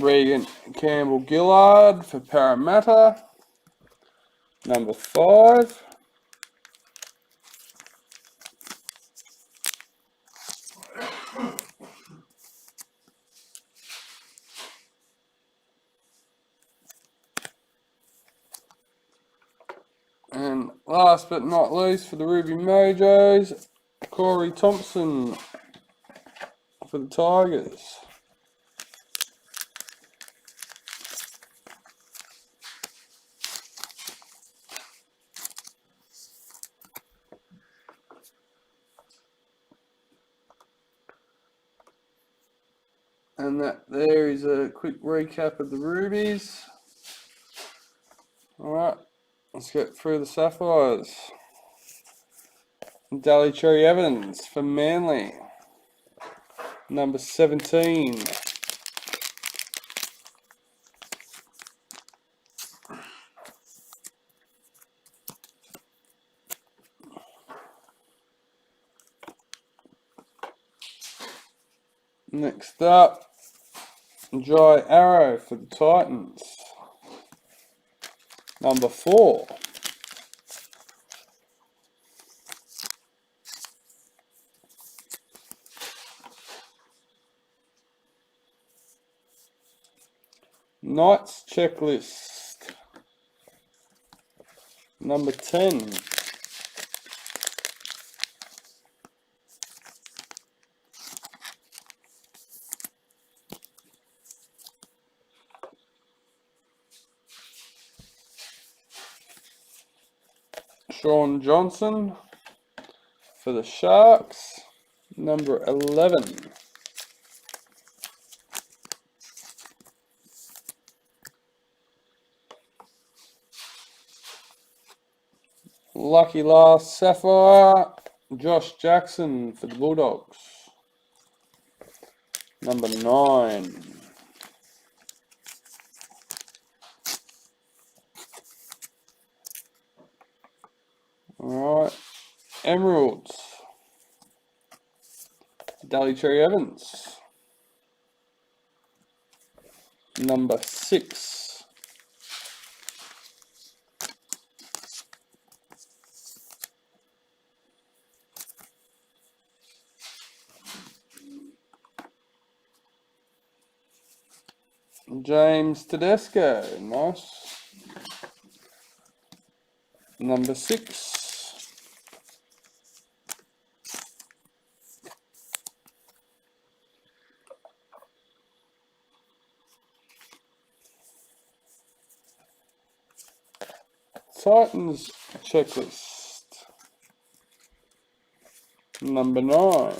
A: Regan Campbell Gillard for Parramatta. Number 5. And last but not least for the Ruby Mojos, Corey Thompson for the Tigers. And that there is a quick recap of the Rubies. Alright, let's get through the Sapphires. Daly Cherry Evans for Manly. Number 17. Next up, Jai Arrow for the Titans. Number 4. Knights checklist. Number 10. Sean Johnson For the Sharks, number 11. Lucky last Sapphire, Josh Jackson for the Bulldogs. Number 9. Alright, Emeralds, Daly Cherry Evans. Number 6. James Tedesco, nice. Number 6. Titans checklist. Number 9.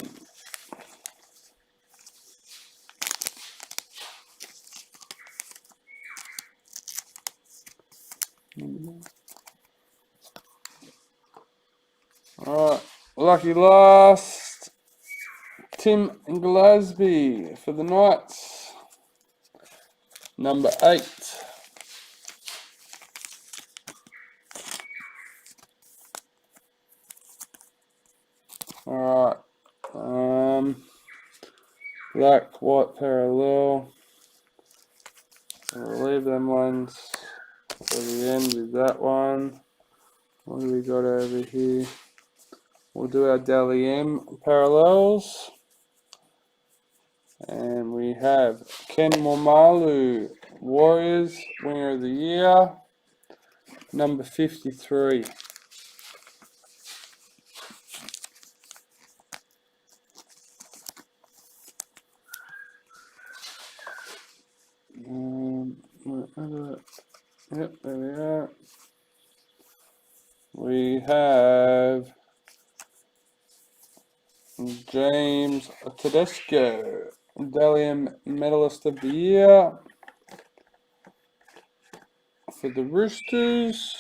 A: Alright, lucky last, Tim Glasby for the Knights. Number 8. Alright, black, white parallel. We'll leave them ones for the end with that one. What do we got over here? We'll do our Dally M parallels. And we have Ken Momalu, Warriors, winner of the year, number 53. Yep, there we are. We have James Tedesco, Dalian Medalist of the Year for the Roosters,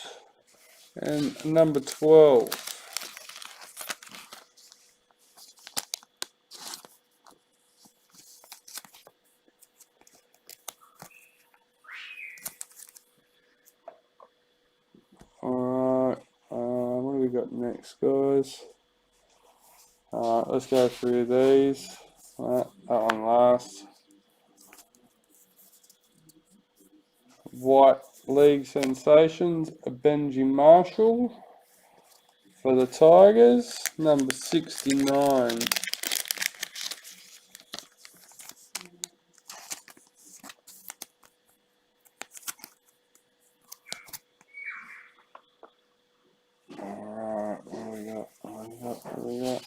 A: and number 12. Alright, what do we got next, guys? Let's go through these. That one last. White League Sensations, Benji Marshall for the Tigers, number 69. Alright, what do we got?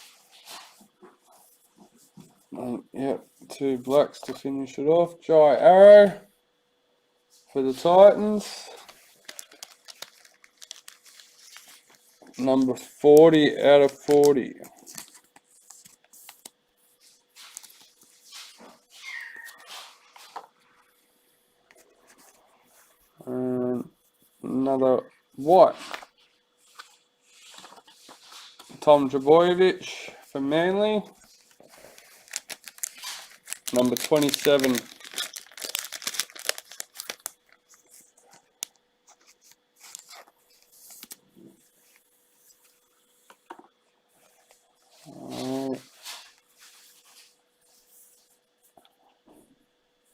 A: Yep, 2 blacks to finish it off. Jai Arrow for the Titans, number 40 out of 40. And another white, Tom Trbojevic for Manly, number 27.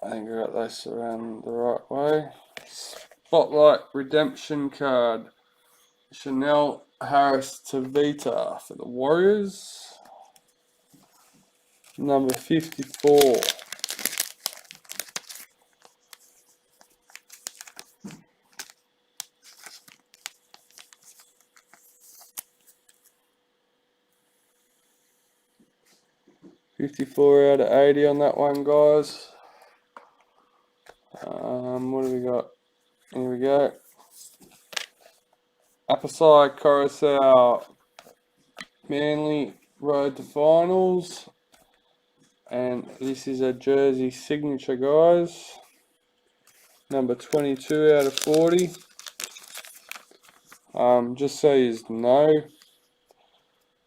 A: I think I got this around the right way. Spotlight Redemption card, Chanel Harris Tavita for the Warriors, number 54. .54 out of 80 on that one, guys. What do we got? Here we go. Upper side Coruscant Manly road to finals. And this is a jersey signature, guys. Number 22 out of 40. Just so you know,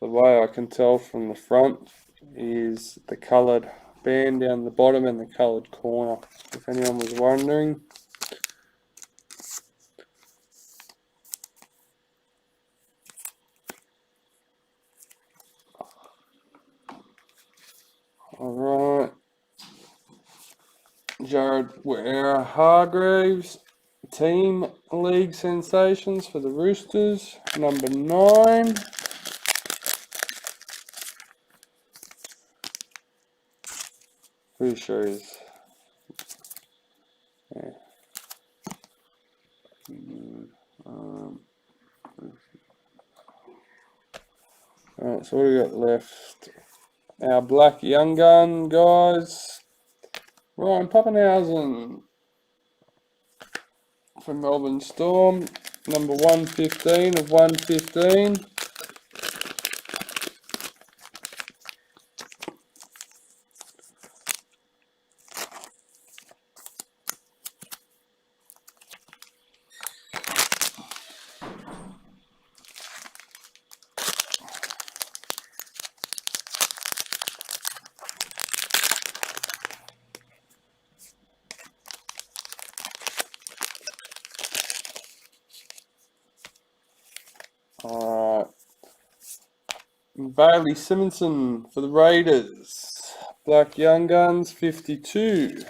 A: the way I can tell from the front is the coloured band down the bottom and the coloured corner, if anyone was wondering. Alright. Jared Hargreaves, team league sensations for the Roosters, number 9. Pretty sure he's... Yeah. Alright, so what do we got left? Our black young gun, guys. Ryan Pappenhausen from Melbourne Storm, number 115 of 115. Alright. Bailey Simonson for the Raiders. Black Young Guns, 52.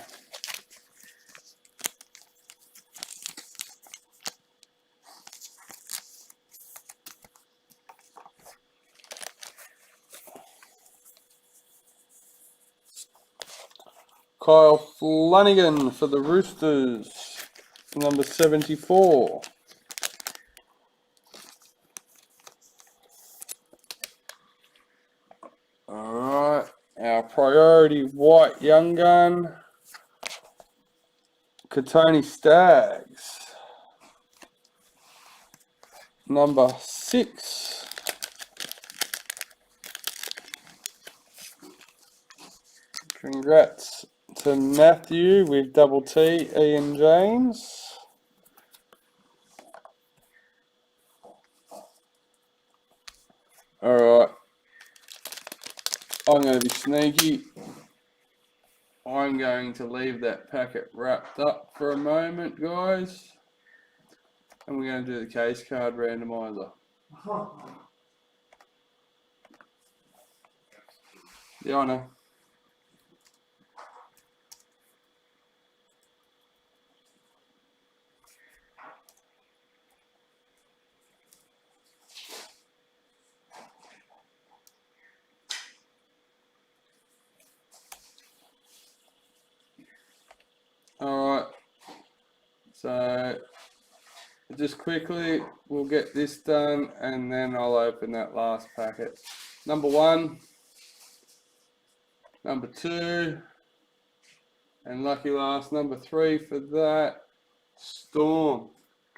A: Kyle Flanagan for the Roosters, number 74. Alright, our priority white young gun, Katoni Staggs, number 6. Congrats to Mathew with double T, Ian James. Alright, I'm going to be sneaky. I'm going to leave that packet wrapped up for a moment, guys. And we're going to do the case card randomizer. Yeah, I know. Alright, so just quickly we'll get this done and then I'll open that last packet. Number 1, number 2, and lucky last number 3 for that, Storm.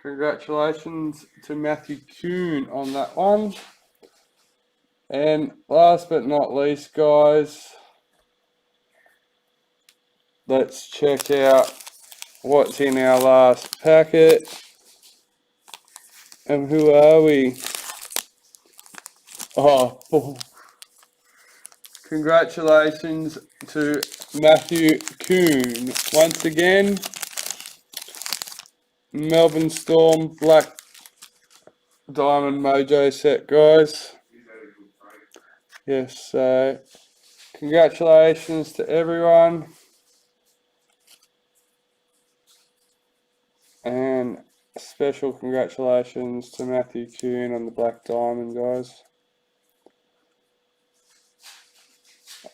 A: Congratulations to Mathew Kuhn on that one. And last but not least, guys, let's check out what's in our last packet. And who are we? Oh, congratulations to Mathew Kuhn. Once again, Melbourne Storm Black Diamond Mojo set, guys. Yes, so congratulations to everyone. And special congratulations to Mathew Kuhn on the Black Diamond, guys.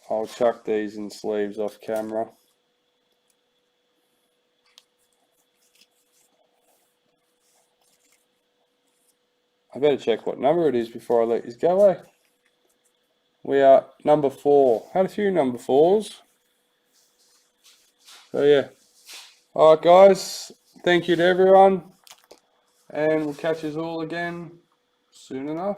A: I'll chuck these in sleeves off camera. I better check what number it is before I let these go, eh? We are number 4. Had a few number 4s. So yeah. Alright guys, thank you to everyone. And we'll catch us all again soon enough.